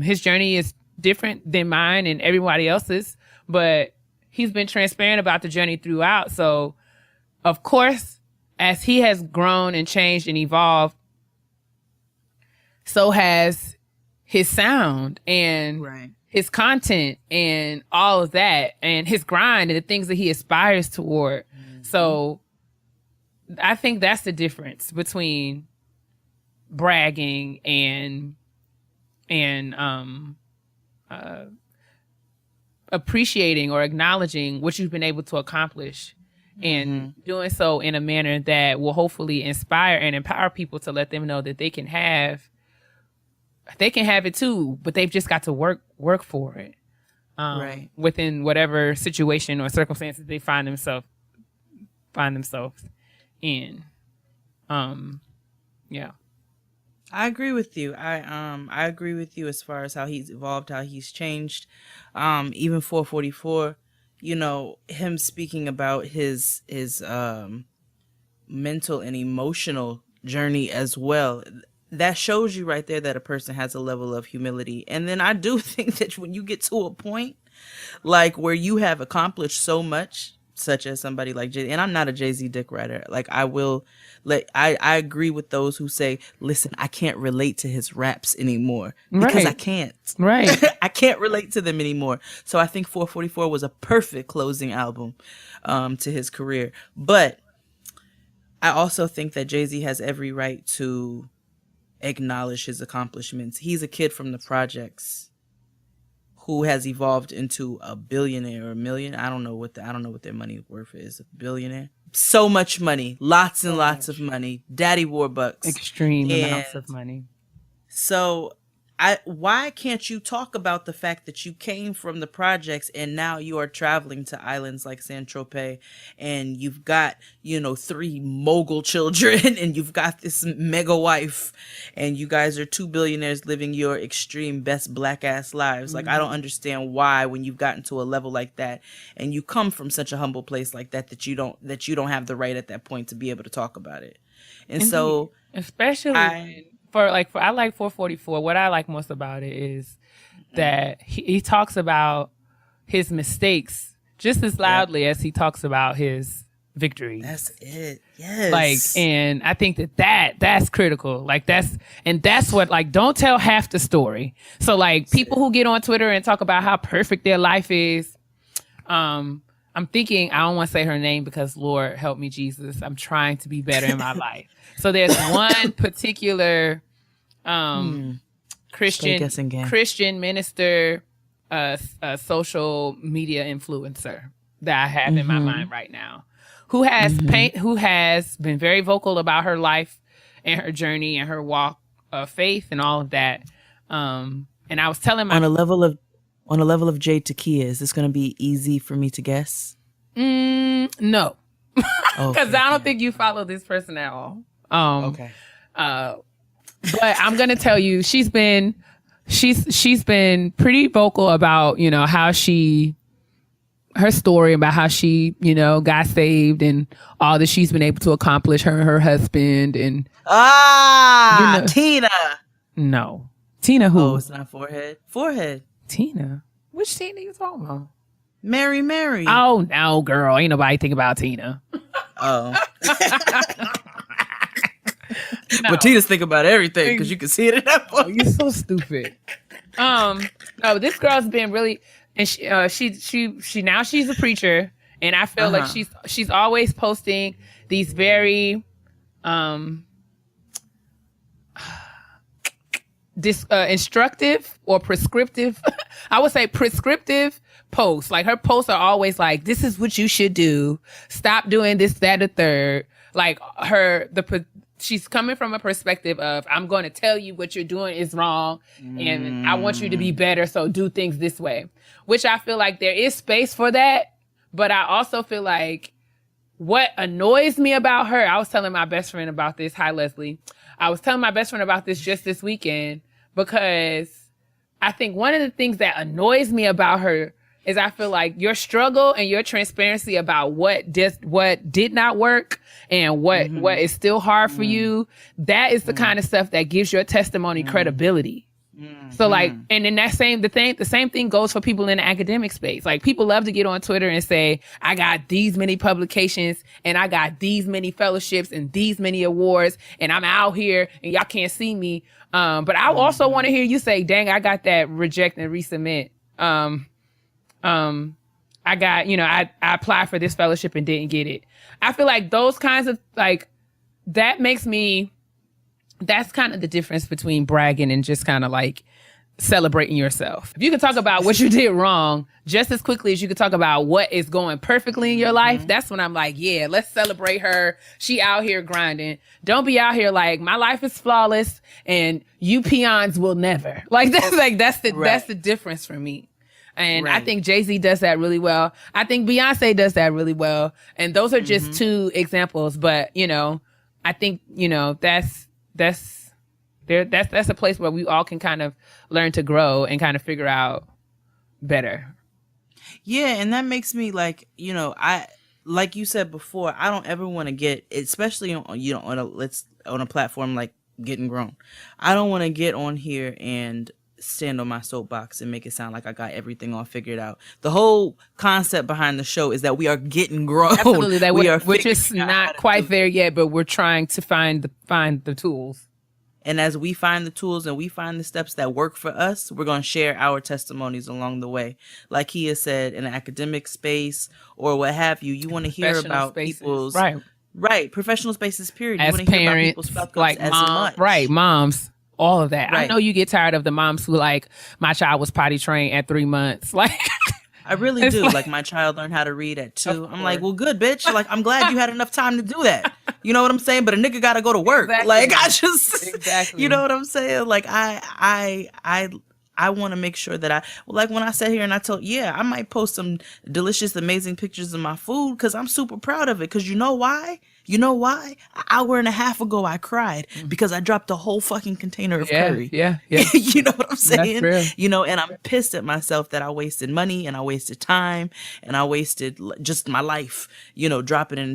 his journey is different than mine and everybody else's. But he's been transparent about the journey throughout. So, of course, as he has grown and changed and evolved, so has his sound and his content and all of that and his grind and the things that he aspires toward. So I think that's the difference between bragging and appreciating or acknowledging what you've been able to accomplish and doing so in a manner that will hopefully inspire and empower people to let them know that they can have it too, but they've just got to work for it. Within whatever situation or circumstances they find themselves in. Yeah. I agree with you. I agree with you as far as how he's evolved, how he's changed. Even 444, you know, him speaking about his mental and emotional journey as well. That shows you right there that a person has a level of humility. And then I do think that when you get to a point like where you have accomplished so much, such as somebody like Jay, and I'm not a Jay-Z dick rider. Like, I agree with those who say, listen, I can't relate to his raps anymore because I can't. Right. I can't relate to them anymore. So I think 444 was a perfect closing album to his career. But I also think that Jay-Z has every right to acknowledge his accomplishments. He's a kid from the projects who has evolved into a billionaire or a million. I don't know what their money worth is. A billionaire. So much money. Lots and lots of money. Daddy Warbucks. Extreme amounts of money. So why can't you talk about the fact that you came from the projects and now you are traveling to islands like Saint-Tropez and you've got, 3 mogul children and you've got this mega wife and you guys are 2 billionaires living your extreme best black ass lives. Like, I don't understand why, when you've gotten to a level like that and you come from such a humble place like that, that you don't have the right at that point to be able to talk about it. And so especially I like 444. What I like most about it is that he talks about his mistakes just as loudly as he talks about his victories. That's it. Yes. Like, and I think that's critical. Like that's what, like, don't tell half the story. So like people who get on Twitter and talk about how perfect their life is, I'm thinking, I don't want to say her name because Lord help me, Jesus, I'm trying to be better in my life. So there's one particular Christian minister, social media influencer that I have in my mind right now, who has who has been very vocal about her life and her journey and her walk of faith and all of that. And I was telling my on a level of Jade to Keia, is this going to be easy for me to guess? No, because I don't think you follow this person at all. Okay. But I'm gonna tell you, she's been pretty vocal about, you know, how her story about how she, you know, got saved and all that she's been able to accomplish, her and her husband. And you know, Tina. No, Tina who? Oh, it's not Forehead. Tina. Which Tina you talking about? Mary. Oh no, girl, ain't nobody think about Tina. Oh. No. But Tina's think about everything because you can see it in that book. Oh, you're so stupid. No, this girl's been really, and she now she's a preacher, and I feel like she's always posting these very instructive or prescriptive. I would say prescriptive posts. Like her posts are always like, "This is what you should do. Stop doing this, that, or third." Like she's coming from a perspective of, I'm going to tell you what you're doing is wrong and I want you to be better, so do things this way. Which I feel like there is space for that, but I also feel like what annoys me about her, I was telling my best friend about this. Hi, Leslie. I was telling my best friend about this just this weekend because I think one of the things that annoys me about her is I feel like your struggle and your transparency about what did not work and what is still hard for you, that is the kind of stuff that gives your testimony credibility. So like, and then the same thing goes for people in the academic space. Like people love to get on Twitter and say, I got these many publications and I got these many fellowships and these many awards and I'm out here and y'all can't see me. But I also want to hear you say, dang, I got that reject and resubmit. I got, you know, I applied for this fellowship and didn't get it. I feel like those kinds of, like, that's kind of the difference between bragging and just kind of like celebrating yourself. If you can talk about what you did wrong just as quickly as you can talk about what is going perfectly in your life, that's when I'm like, yeah, let's celebrate her. She out here grinding. Don't be out here like, my life is flawless and you peons will never. Like that's the difference for me. And I think Jay-Z does that really well. I think Beyonce does that really well. And those are just two examples. But, you know, I think, you know, that's a place where we all can kind of learn to grow and kind of figure out better. Yeah. And that makes me like, you know, like you said before, I don't ever want to get, especially on, you know, on a platform like Getting Grown. I don't want to get on here and stand on my soapbox and make it sound like I got everything all figured out. The whole concept behind the show is that we are getting grown. Absolutely, that we're just not quite there yet, but we're trying to find the tools. And as we find the tools and we find the steps that work for us, we're going to share our testimonies along the way. Like Keia said, in an academic space or what have you, you want to hear about people's professional spaces. Period. As you want to hear about parents, people's fuck-ups like as moms, much. Moms. All of that. Right. I know you get tired of the moms who like, my child was potty trained at 3 months. Like, I really do. Like my child learned how to read at 2. I'm like, well, good, bitch. Like, I'm glad you had enough time to do that. You know what I'm saying? But a nigga got to go to work. Exactly. Like, you know what I'm saying? Like, I want to make sure that like when I sat here and I told, I might post some delicious, amazing pictures of my food because I'm super proud of it. Because you know why? An hour and a half ago, I cried because I dropped a whole fucking container of curry. Yeah. You know what I'm saying? That's real. You know, and I'm pissed at myself that I wasted money and I wasted time and I wasted just my life, you know, dropping an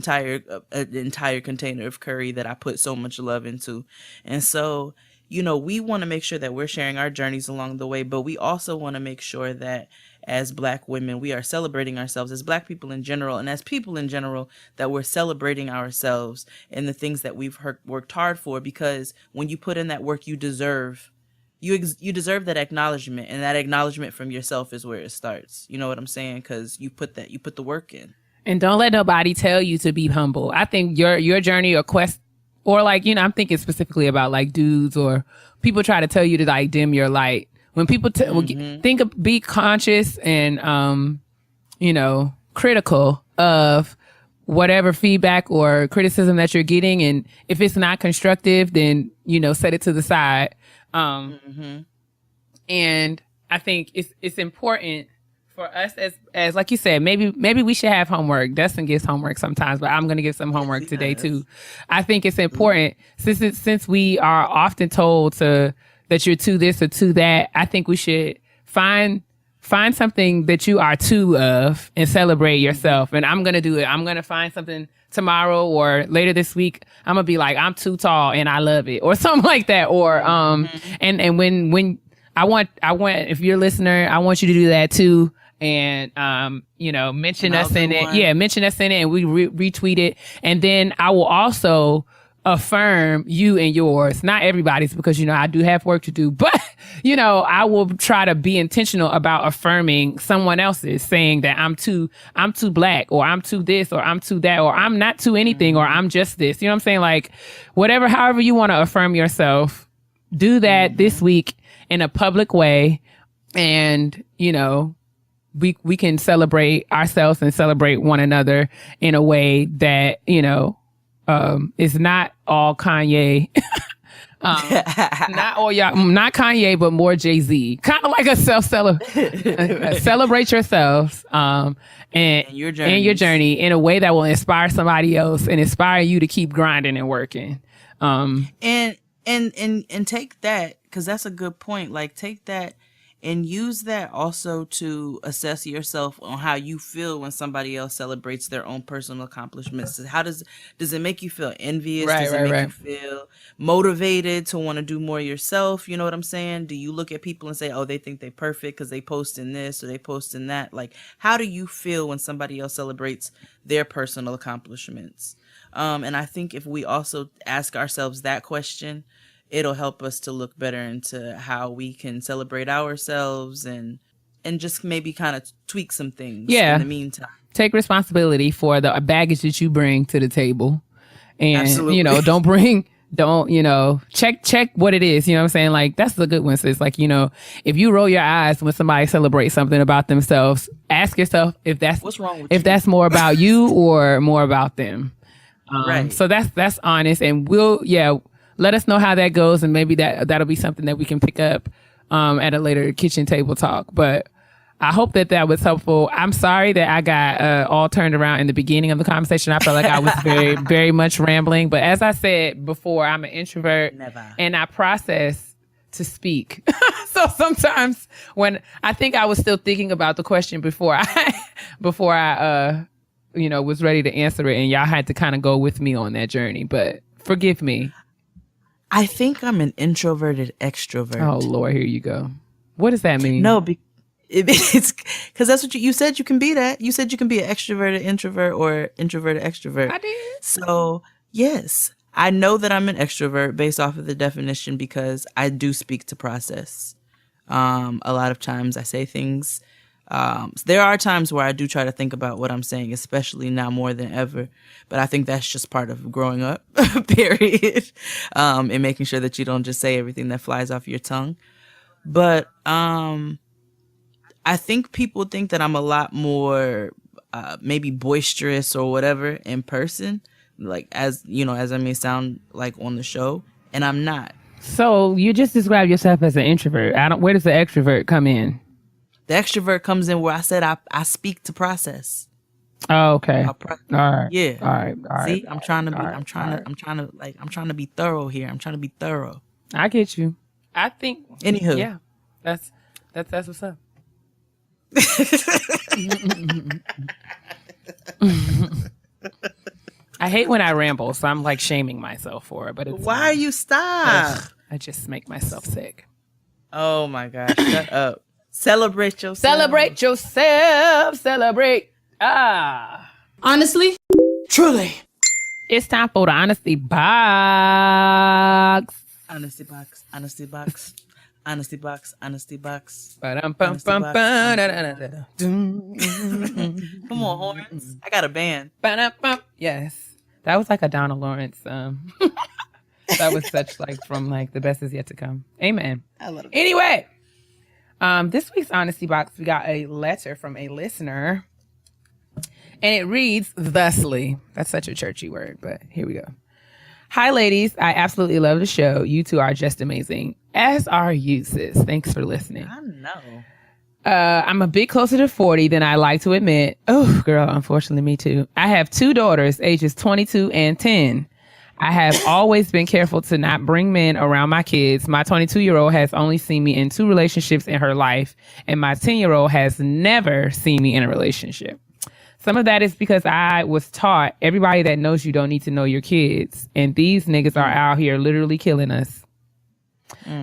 entire container of curry that I put so much love into. And so, you know, we want to make sure that we're sharing our journeys along the way, but we also want to make sure that as Black women. We are celebrating ourselves as Black people in general, and as people in general, that we're celebrating ourselves and the things that we've worked hard for, because when you put in that work, you deserve that acknowledgement, and that acknowledgement from yourself is where it starts. You know what I'm saying? Because you put the work in. And don't let nobody tell you to be humble. I think your journey or quest, or like, I'm thinking specifically about like dudes or people try to tell you to like dim your light. When people be conscious and, critical of whatever feedback or criticism that you're getting. And if it's not constructive, then, set it to the side. And I think it's important for us as like you said, maybe we should have homework. Dustin gives homework sometimes, but I'm going to give some homework today too. I think it's important since we are often told that you're to this or to that. I think we should find something that you are to of and celebrate yourself. And I'm going to do it. I'm going to find something tomorrow or later this week. I'm going to be like, I'm too tall and I love it, or something like that. Or, and when I want, if you're a listener, I want you to do that too. And, mention us in it. Yeah. Mention us in it and we retweet it. And then I will also affirm you and yours, not everybody's, because, I do have work to do, but, I will try to be intentional about affirming someone else's, saying that I'm too Black, or I'm too this, or I'm too that, or I'm not too anything, or I'm just this. You know what I'm saying? Like however you want to affirm yourself, do that this week in a public way. And, we can celebrate ourselves and celebrate one another in a way that, is not all Kanye. Not all y'all, not Kanye, but more Jay-Z. Kind of like a celebrate yourselves and your journey in a way that will inspire somebody else and inspire you to keep grinding and working. And take that, because that's a good point. Like, take that and use that also to assess yourself on how you feel when somebody else celebrates their own personal accomplishments. How does it make you feel envious? Does it make you feel motivated to want to do more yourself? You know what I'm saying? Do you look at people and say, oh, they think they're perfect because they post in this or they post in that? Like, how do you feel when somebody else celebrates their personal accomplishments? And I think if we also ask ourselves that question, it'll help us to look better into how we can celebrate ourselves and just maybe kind of tweak some things in the meantime. Take responsibility for the baggage that you bring to the table. And, Absolutely. Check what it is. You know what I'm saying? Like, that's the good one. So it's like, if you roll your eyes when somebody celebrates something about themselves, ask yourself if that's what's wrong with if you? That's more about you or more about them. Right. So that's honest. And let us know how that goes, and maybe that'll be something that we can pick up at a later kitchen table talk. But I hope that was helpful. I'm sorry that I got all turned around in the beginning of the conversation. I felt like I was very, very much rambling. But as I said before, I'm an introvert. And I process to speak. So sometimes when I think I was still thinking about the question before I was ready to answer it, and y'all had to kind of go with me on that journey. But forgive me. I think I'm an introverted extrovert. Oh, Lord, here you go. What does that mean? No, it's because that's what you said. You can be that. You said you can be an extroverted introvert or introverted extrovert. I did. So, yes, I know that I'm an extrovert based off of the definition because I do speak to process. A lot of times I say things. There are times where I do try to think about what I'm saying, especially now more than ever. But I think that's just part of growing up, period. And making sure that you don't just say everything that flies off your tongue. But I think people think that I'm a lot more maybe boisterous or whatever in person, like as I may sound like on the show, and I'm not. So you just described yourself as an introvert. Where does the extrovert come in? The extrovert comes in where I said I speak to process. Oh, okay. All right. Yeah. All right. See, I'm trying to be thorough here. I'm trying to be thorough. I get you. I think. Anywho. Yeah. That's what's up. I hate when I ramble, so I'm like shaming myself for it. But why are you stop? I just make myself sick. Oh my gosh! Shut up. Celebrate yourself. Celebrate yourself. Celebrate. Honestly? Truly. It's time for the honesty box. Honesty box. Honesty box. Honesty box. Honesty box. Come on, horns. I got a band. Yes. That was like a Donna Lawrence. That was such like from like The Best Is Yet to Come. Amen. I love it. Anyway, this week's honesty box, we got a letter from a listener. And it reads thusly. That's such a churchy word, but here we go. Hi, ladies. I absolutely love the show. You two are just amazing. As are you, sis. Thanks for listening. I know. I'm a bit closer to 40 than I like to admit. Oh, girl, unfortunately, me too. I have 2 daughters, ages 22 and 10. I have always been careful to not bring men around my kids. My 22-year-old has only seen me in 2 relationships in her life, and my 10-year-old has never seen me in a relationship. Some of that is because I was taught everybody that knows you don't need to know your kids. And these niggas are out here literally killing us.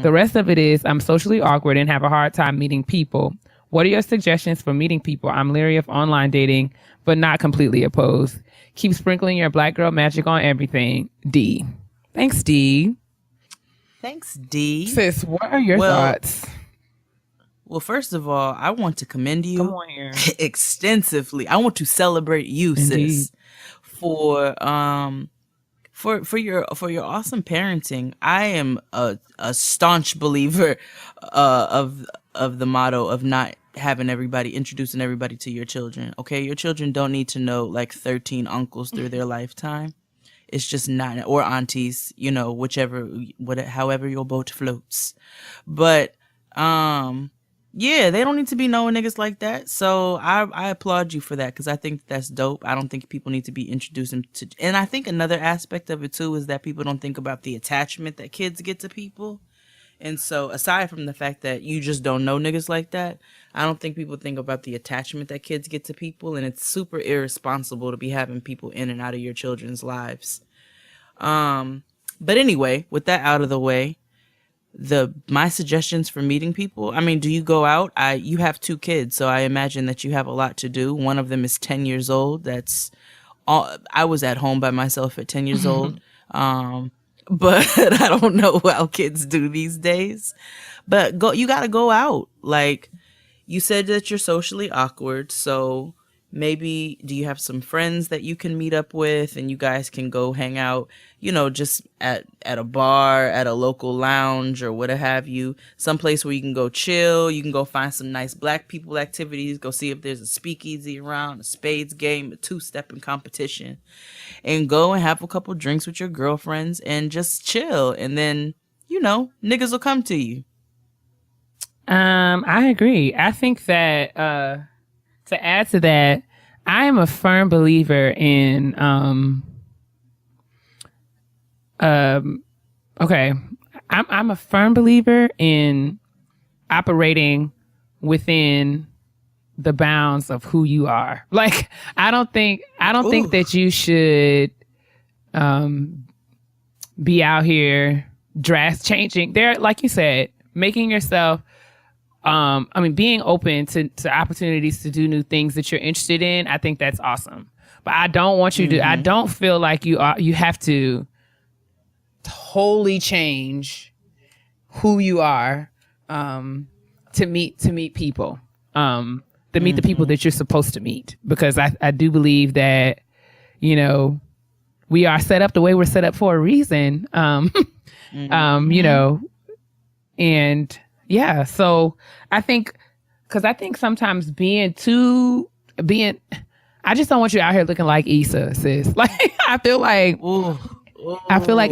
The rest of it is I'm socially awkward and have a hard time meeting people. What are your suggestions for meeting people? I'm leery of online dating, but not completely opposed. Keep sprinkling your black girl magic on everything. D. Thanks, D. Thanks, D. Sis, what are your thoughts? Well, first of all, I want to commend you Come on here. extensively. I want to celebrate you, Indeed. sis, for your awesome parenting. I am a staunch believer of the motto of not introducing everybody to your children. Okay, your children don't need to know like 13 uncles through their lifetime. It's just not, or aunties, however your boat floats. But yeah, they don't need to be knowing niggas like that. So I applaud you for that, because I think that's dope. I don't think people need to be introducing to, and I think another aspect of it too is that people don't think about the attachment that kids get to people. And so aside from the fact that you just don't know niggas like that, I don't think people think about the attachment that kids get to people, and it's super irresponsible to be having people in and out of your children's lives. But anyway, with that out of the way, my suggestions for meeting people. I mean, do you go out? You have 2 kids, so I imagine that you have a lot to do. One of them is 10 years old. That's all. I was at home by myself at 10 years old. But I don't know how kids do these days. But you got to go out. Like you said that you're socially awkward, so maybe do you have some friends that you can meet up with and you guys can go hang out, just at a bar, at a local lounge or what have you, someplace where you can go chill. You can go find some nice black people activities, go see if there's a speakeasy around, a spades game, a 2-stepping competition, and go and have a couple drinks with your girlfriends and just chill. And then, niggas will come to you. I agree. I think that, to add to that, I am a firm believer in I'm a firm believer in operating within the bounds of who you are. Like I don't think that you should be out here changing there, like you said, making yourself being open to opportunities to do new things that you're interested in. I think that's awesome. But I don't want you to, I don't feel like you have to totally change who you are, to meet people, to meet the people that you're supposed to meet. Because I do believe that, we are set up the way we're set up for a reason. And yeah, so I think sometimes I just don't want you out here looking like Issa, sis. Like I feel like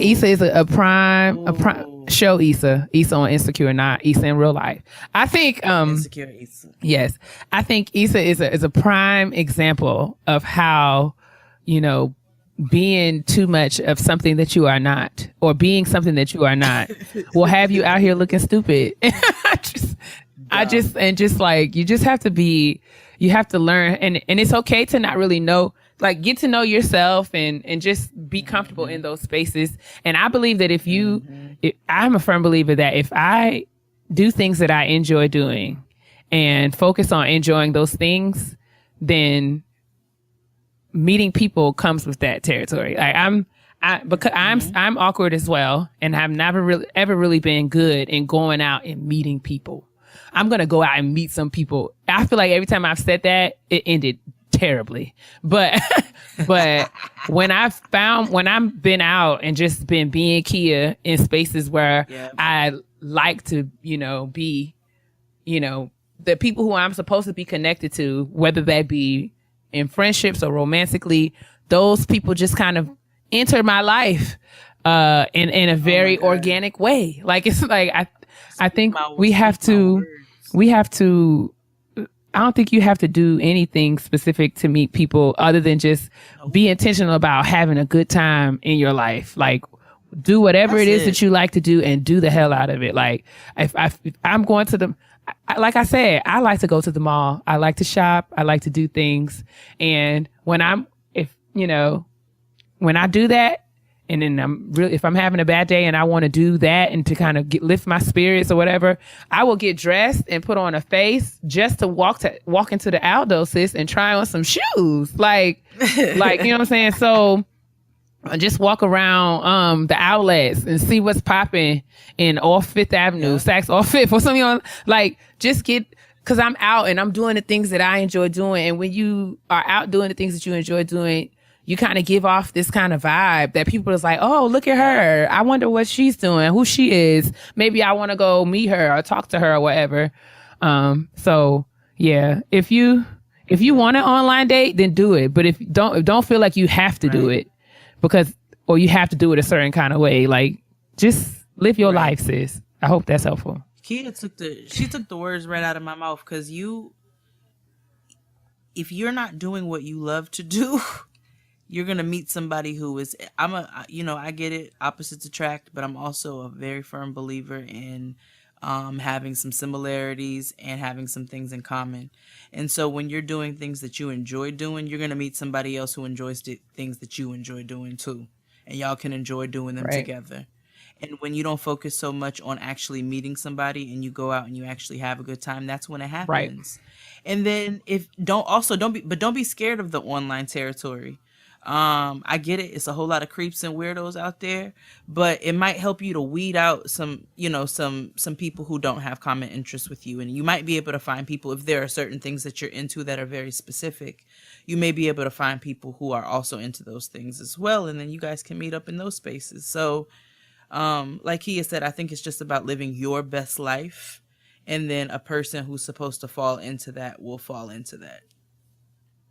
Issa is a prime show Issa on Insecure, not Issa in real life. I think Insecure Issa. Yes, I think Issa is a prime example of how being too much of something that you are not, or being something that you are not, will have you out here looking stupid. You have to learn, and it's okay to not really know, like get to know yourself and just be comfortable in those spaces. And I believe that I'm a firm believer that if I do things that I enjoy doing and focus on enjoying those things, then meeting people comes with that territory. Like I'm awkward as well, and I've never ever really been good in going out and meeting people. I'm gonna go out and meet some people. I feel like every time I've said that, it ended terribly. But when I've been out and just been being Keia in spaces where I like to, be, the people who I'm supposed to be connected to, whether that be in friendships or romantically, those people just kind of enter my life in a very organic way. Like, it's like I think we have to I don't think you have to do anything specific to meet people other than just be intentional about having a good time in your life. Like, do whatever it is that you like to do and do the hell out of it. Like, if I'm going to like I said, I like to go to the mall. I like to shop. I like to do things. And when I do that, and then if I'm having a bad day and I want to do that and to kind of lift my spirits or whatever, I will get dressed and put on a face just to walk into the Aldo, sis, and try on some shoes. Like, you know what I'm saying? So I just walk around the outlets and see what's popping in off Fifth Avenue, Saks off Fifth, or something like just get, because I'm out and I'm doing the things that I enjoy doing. And when you are out doing the things that you enjoy doing, you kind of give off this kind of vibe that people is like, oh, look at her. I wonder what she's doing, who she is. Maybe I want to go meet her or talk to her or whatever. So yeah, if you want an online date, then do it. But if don't feel like you have to do it or you have to do it a certain kind of way. Like, just live your life, sis. I hope that's helpful. Keia took the words right out of my mouth, because if you're not doing what you love to do, you're going to meet somebody who is, I get it, opposites attract, but I'm also a very firm believer in having some similarities and having some things in common. And so when you're doing things that you enjoy doing, you're going to meet somebody else who enjoys things that you enjoy doing too. And y'all can enjoy doing them together. And when you don't focus so much on actually meeting somebody and you go out and you actually have a good time, that's when it happens. Right. And then don't be scared of the online territory. I get it. It's a whole lot of creeps and weirdos out there, but it might help you to weed out some people who don't have common interests with you. And you might be able to find people, if there are certain things that you're into that are very specific, you may be able to find people who are also into those things as well. And then you guys can meet up in those spaces. So, like Keia said, I think it's just about living your best life. And then a person who's supposed to fall into that will fall into that.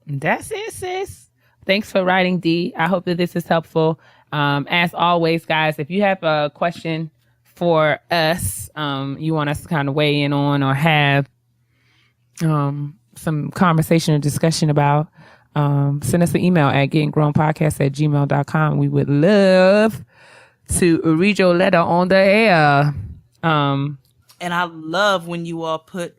That's it, sis. Thanks for writing, D. I hope that this is helpful. As always, guys, if you have a question for us, you want us to kind of weigh in on or have some conversation or discussion about, send us an email at gettinggrownpodcast@gmail.com. We would love to read your letter on the air. And I love when you all put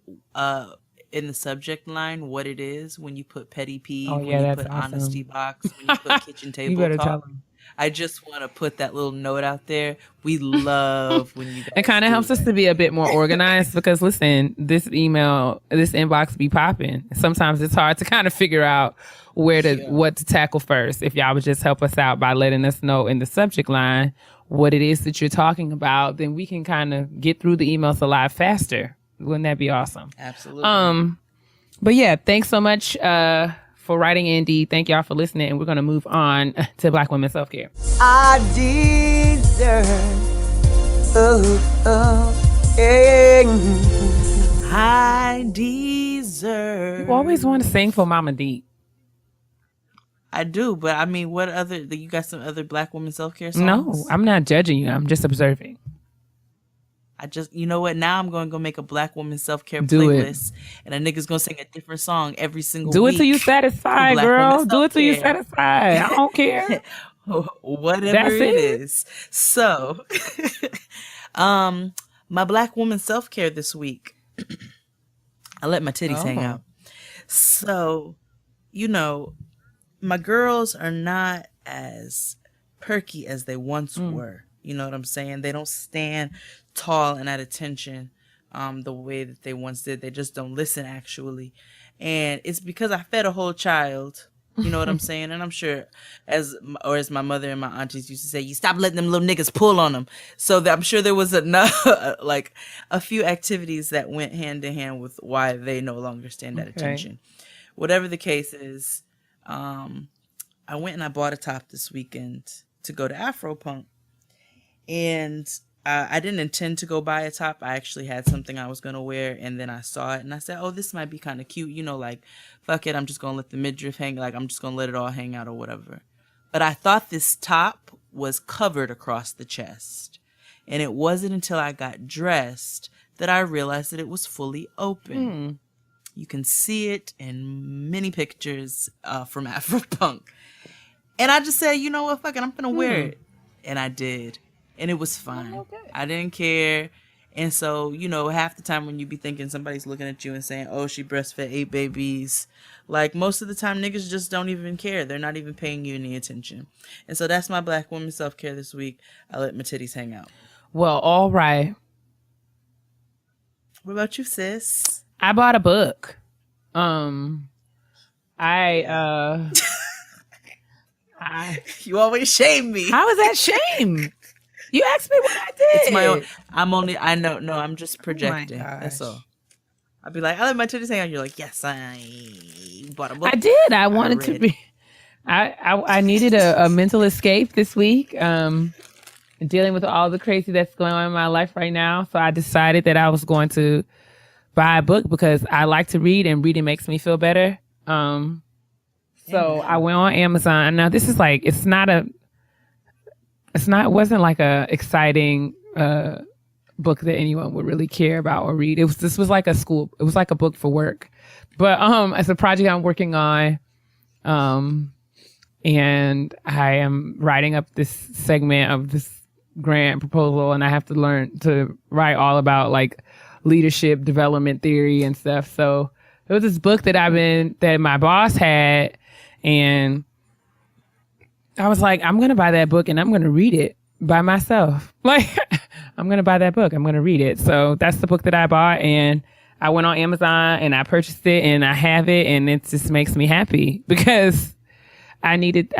in the subject line what it is, when you put petty peeve, when you put awesome. Honesty box, when you put kitchen table talk. I just want to put that little note out there. We love when you guys it kind of helps us to be a bit more organized, because listen, this inbox be popping. Sometimes it's hard to kind of figure out what to tackle first. If y'all would just help us out by letting us know in the subject line what it is that you're talking about, then we can kind of get through the emails a lot faster. Wouldn't that be awesome? Absolutely. But yeah, thanks so much for writing in, D. Thank y'all for listening, and we're going to move on to Black Women Self-Care. I deserve I deserve. You always want to sing for Mama D. I do, but I mean, you got some other Black women self-care songs? No, I'm not judging you. I'm just observing. You know what? Now I'm going to go make a Black woman self-care playlist, and a nigga's going to sing a different song every single week. Do it till you satisfied, girl. Do it till you satisfied. I don't care. Whatever it is. So, my Black woman self-care this week, I let my titties hang out. So, my girls are not as perky as they once were. You know what I'm saying? They don't stand tall and at attention the way that they once did. They just don't listen, actually. And it's because I fed a whole child. You know what I'm saying? And I'm sure, as my mother and my aunties used to say, you stop letting them little niggas pull on them. So I'm sure there was enough, like a few activities that went hand in hand with why they no longer stand at attention. Whatever the case is, I went and I bought a top this weekend to go to Afropunk. And I didn't intend to go buy a top. I actually had something I was going to wear, and then I saw it and I said, oh, this might be kind of cute. You know, like, fuck it, I'm just going to let the midriff hang. Like, I'm just going to let it all hang out or whatever. But I thought this top was covered across the chest. And it wasn't until I got dressed that I realized that it was fully open. You can see it in many pictures from Afropunk. And I just said, you know what, fuck it, I'm going to wear it. And I did. And it was fine. Okay. I didn't care. And so, you know, half the time when you be thinking somebody's looking at you and saying, oh, she breastfed 8 babies. Like, most of the time, niggas just don't even care. They're not even paying you any attention. And so that's my Black woman self-care this week. I let my titties hang out. Well, all right. What about you, sis? I bought a book. You always shame me. How is that shame? You asked me what I did. It's my own. I'm just projecting. That's all. I'll be like, I let my titties hang out. You're like, yes, I bought a book. I did. I wanted to be. I needed a mental escape this week. Dealing with all the crazy that's going on in my life right now. So I decided that I was going to buy a book because I like to read and reading makes me feel better. So I went on Amazon. Now this is like, it wasn't like a exciting book that anyone would really care about or read. This was like a book for work. But it's a project I'm working on. And I am writing up this segment of this grant proposal, and I have to learn to write all about like leadership development theory and stuff. So it was this book that my boss had, and I was like, I'm going to buy that book and I'm going to read it by myself. Like, I'm going to buy that book. I'm going to read it. So that's the book that I bought, and I went on Amazon and I purchased it and I have it, and it just makes me happy because I needed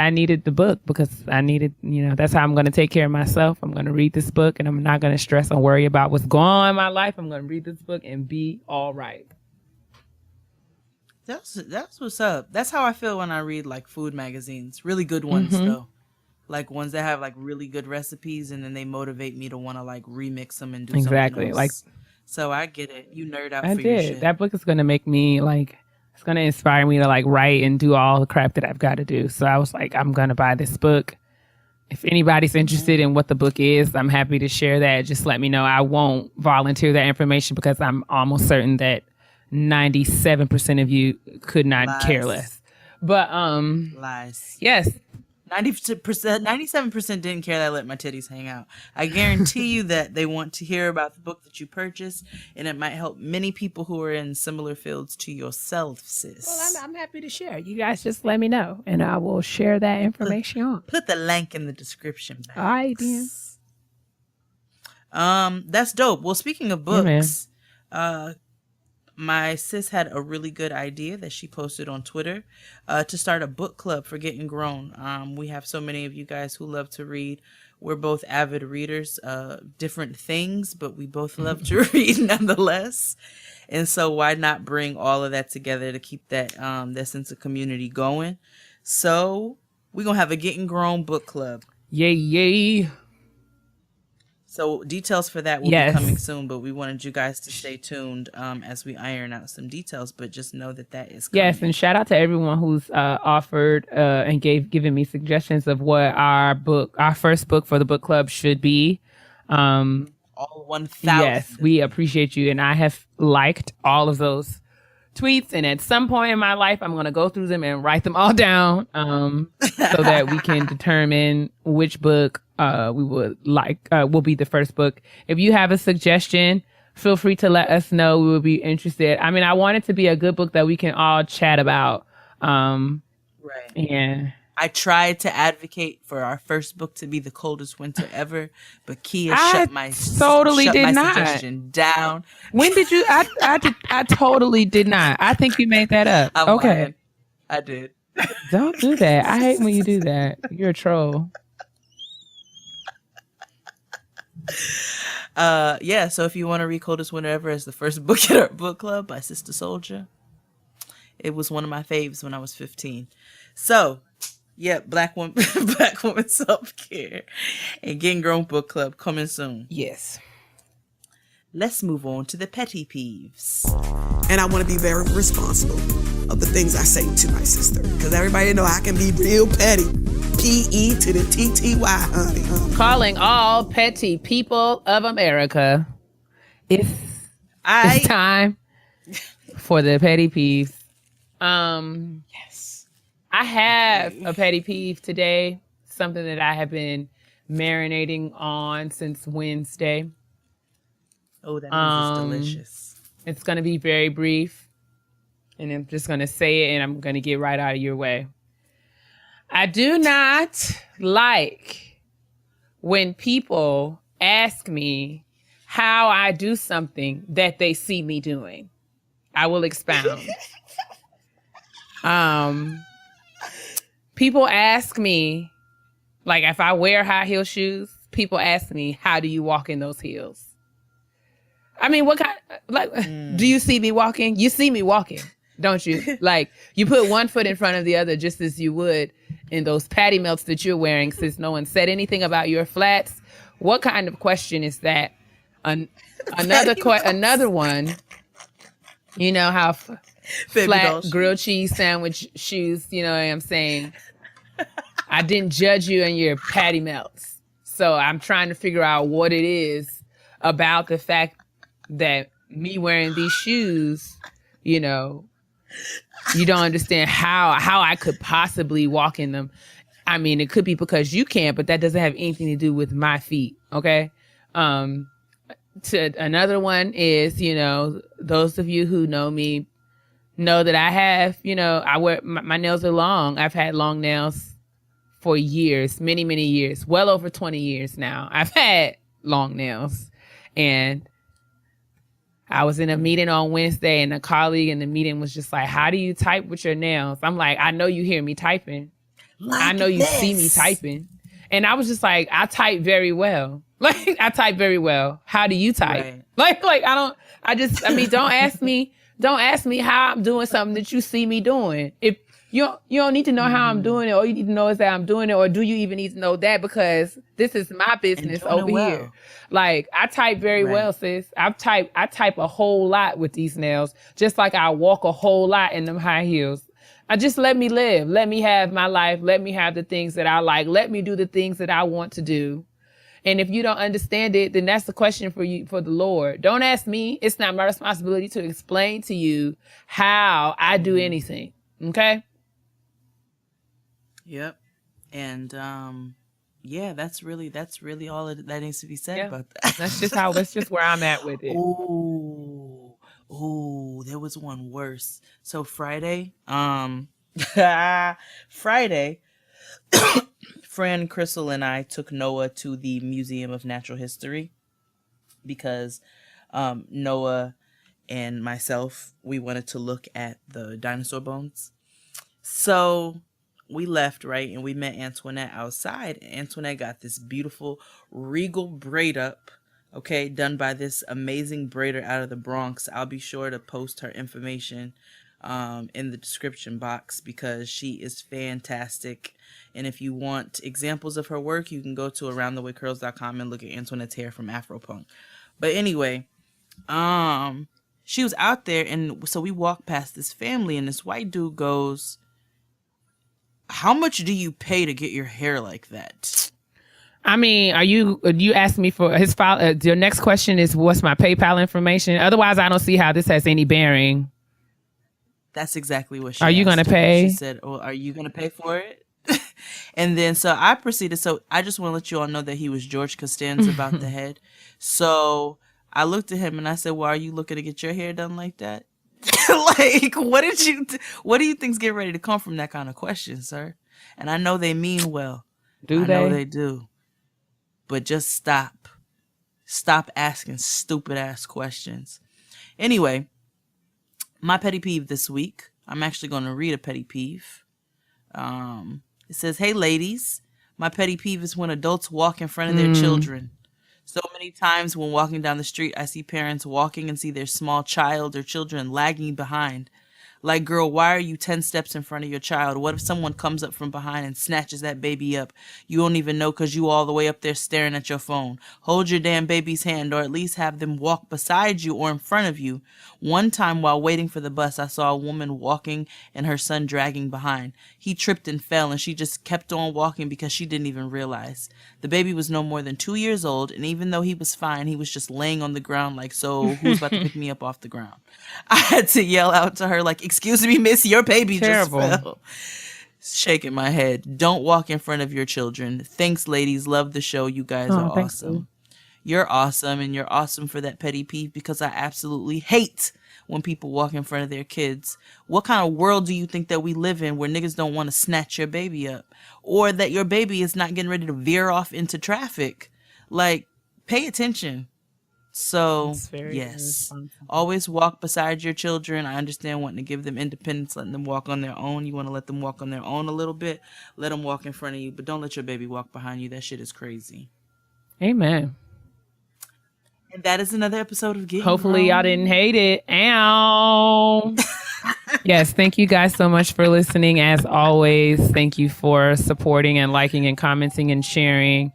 the book, because I needed, that's how I'm going to take care of myself. I'm going to read this book and I'm not going to stress and worry about what's going on in my life. I'm going to read this book and be all right. That's what's up. That's how I feel when I read like food magazines. Really good ones though. Like ones that have like really good recipes, and then they motivate me to want to like remix them and do something else. Like, so I get it. You nerd out for your shit. That book is going to make me like, it's going to inspire me to like write and do all the crap that I've got to do. So I was like, I'm going to buy this book. If anybody's interested in what the book is, I'm happy to share that. Just let me know. I won't volunteer that information because I'm almost certain that 97% of you could not care less. But lies. Yes. 97% didn't care that I let my titties hang out. I guarantee you that they want to hear about the book that you purchased, and it might help many people who are in similar fields to yourself, sis. Well, I'm happy to share. You guys just let me know, and I will share that information on. Put the link in the description box. All right, then. That's dope. Well, speaking of books, my sis had a really good idea that she posted on Twitter to start a book club for Getting Grown. We have so many of you guys who love to read. We're both avid readers, different things, but we both love to read nonetheless. And so why not bring all of that together to keep that sense of community going? So we're going to have a Getting Grown book club. Yay, yay. So details for that will be coming soon, but we wanted you guys to stay tuned as we iron out some details. But just know that is coming. Yes, and shout out to everyone who's offered and given me suggestions of what our first book for the book club should be. All 1,000. Yes, we appreciate you, and I have liked all of those tweets. And at some point in my life, I'm going to go through them and write them all down so that we can determine which book we would like will be the first book. If you have a suggestion, feel free to let us know. We would be interested. I mean, I want it to be a good book that we can all chat about. Right. Yeah. I tried to advocate for our first book to be The Coldest Winter Ever, but Keia shut my suggestion down. When did you? I totally did not. I think you made that up. I'm okay. lying. I did. Don't do that. I hate when you do that. You're a troll. Yeah, so if you want to read Coldest Winter Ever as the first book in our book club by Sister Soldier, it was one of my faves when I was 15. So, yeah, Black woman self-care and Getting Grown book club coming soon. Yes. Let's move on to the petty peeves. And I want to be very responsible of the things I say to my sister, because everybody know I can be real petty. P-E to the T-T-Y, honey. Calling all petty people of America. It's time for the petty peeves. Yes. I have a petty peeve today, something that I have been marinating on since Wednesday. Oh, that means it's delicious. It's going to be very brief, and I'm just going to say it, and I'm going to get right out of your way. I do not like when people ask me how I do something that they see me doing. I will expound. People ask me, like if I wear high heel shoes, people ask me, how do you walk in those heels? I mean, what kind, do you see me walking? You see me walking, don't you? Like you put one foot in front of the other just as you would in those patty melts that you're wearing, since no one said anything about your flats. What kind of question is that? Another one, you know how flat grilled cheese sandwich shoes, you know what I'm saying? I didn't judge you in your patty melts. So I'm trying to figure out what it is about the fact that me wearing these shoes, you know, you don't understand how I could possibly walk in them. I mean, it could be because you can't, but that doesn't have anything to do with my feet. Okay. To another one is, you know, those of you who know me know that I have, you know, I wear my nails are long. I've had long nails for years, many, many years, well over 20 years now. I've had long nails. And I was in a meeting on Wednesday, and a colleague in the meeting was just like, how do you type with your nails? I'm like, I know you hear me typing. I know you see me typing. And I was just like, I type very well. Like, I type very well. How do you type? Right. Like, don't ask me how I'm doing something that you see me doing. If you don't need to know how I'm doing it, all you need to know is that I'm doing it, or do you even need to know that? Because this is my business over here. Like, I type very well, sis. I type a whole lot with these nails, just like I walk a whole lot in them high heels. I just let me live. Let me have my life. Let me have the things that I like. Let me do the things that I want to do. And if you don't understand it, then that's the question for you, for the Lord. Don't ask me. It's not my responsibility to explain to you how I do anything. Okay? Yep. And yeah, that's really all that needs to be said about that. That's just where I'm at with it. Ooh, there was one worse. So Friday, Fran, Crystal, and I took Noah to the Museum of Natural History because Noah and myself, we wanted to look at the dinosaur bones. So we left, right? And we met Antoinette outside. Antoinette got this beautiful regal braid up, okay, done by this amazing braider out of the Bronx. I'll be sure to post her information in the description box because she is fantastic. And if you want examples of her work, you can go to aroundthewaycurls.com and look at Antoinette's hair from Afropunk. But anyway, she was out there, and so we walked past this family, and this white dude goes, "How much do you pay to get your hair like that?" I mean, you asked me for his file. Your next question is, what's my PayPal information? Otherwise, I don't see how this has any bearing. That's exactly what she Are you going to pay? She said, "Oh, are you going to pay for it?" And then so I proceeded. So I just want to let you all know that he was George Costanza about the head. So I looked at him and I said, "Well, are you looking to get your hair done like that?" Like, what do you think's getting ready to come from that kind of question, sir? And I know they mean well. Do I they? know they do. But just stop. Stop asking stupid ass questions. Anyway, my petty peeve this week. I'm actually going to read a petty peeve. It says, "Hey ladies, my petty peeve is when adults walk in front of their children. So many times when walking down the street, I see parents walking and see their small child or children lagging behind. Like, girl, why are you 10 steps in front of your child? What if someone comes up from behind and snatches that baby up? You don't even know because you all the way up there staring at your phone. Hold your damn baby's hand, or at least have them walk beside you or in front of you. One time while waiting for the bus, I saw a woman walking and her son dragging behind. He tripped and fell, and she just kept on walking because she didn't even realize. The baby was no more than 2 years old, and even though he was fine, he was just laying on the ground like, so who's about to pick me up off the ground? I had to yell out to her like, excuse me, miss, your baby Terrible. just fell. Shaking my head. Don't walk in front of your children. Thanks, ladies. Love the show. You guys are thanks, awesome. You're awesome, and you're awesome for that petty peeve, because I absolutely hate when people walk in front of their kids. What kind of world do you think that we live in where niggas don't want to snatch your baby up, or that your baby is not getting ready to veer off into traffic? Like, pay attention. So, yes, always walk beside your children. I understand wanting to give them independence, letting them walk on their own. You want to let them walk on their own a little bit. Let them walk in front of you, but don't let your baby walk behind you. That shit is crazy. Amen. And that is another episode of Getting Hopefully y'all didn't hate it. Ow. Yes, thank you guys so much for listening. As always, thank you for supporting and liking and commenting and sharing.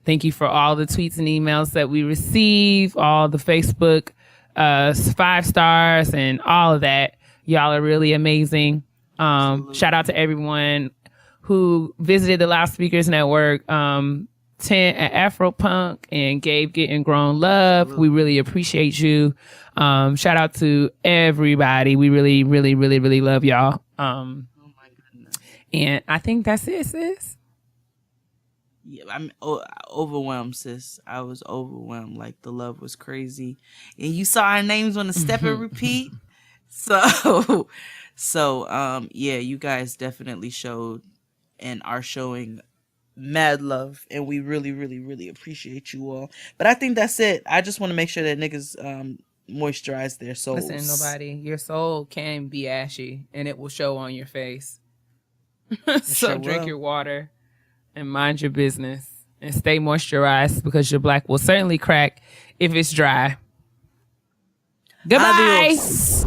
Thank you for all the tweets and emails that we receive, all the Facebook 5 stars and all of that. Y'all are really amazing. Shout out to everyone who visited the Loudspeakers Network. 10 at Afropunk and gave Getting Grown love. We really appreciate you. Shout out to everybody. We really, really, really, really love y'all. Oh my goodness. And I think that's it, sis. Yeah, I'm overwhelmed, sis. I was overwhelmed. Like, the love was crazy. And you saw our names on the step and repeat. So, yeah, you guys definitely showed and are showing mad love, and we really, really, really appreciate you all. But I think that's it. I just want to make sure that niggas moisturize their souls. Listen, your soul can be ashy, and it will show on your face. So sure drink will. your water and mind your business and stay moisturized, because your black will certainly crack if it's dry. Goodbye. Adios.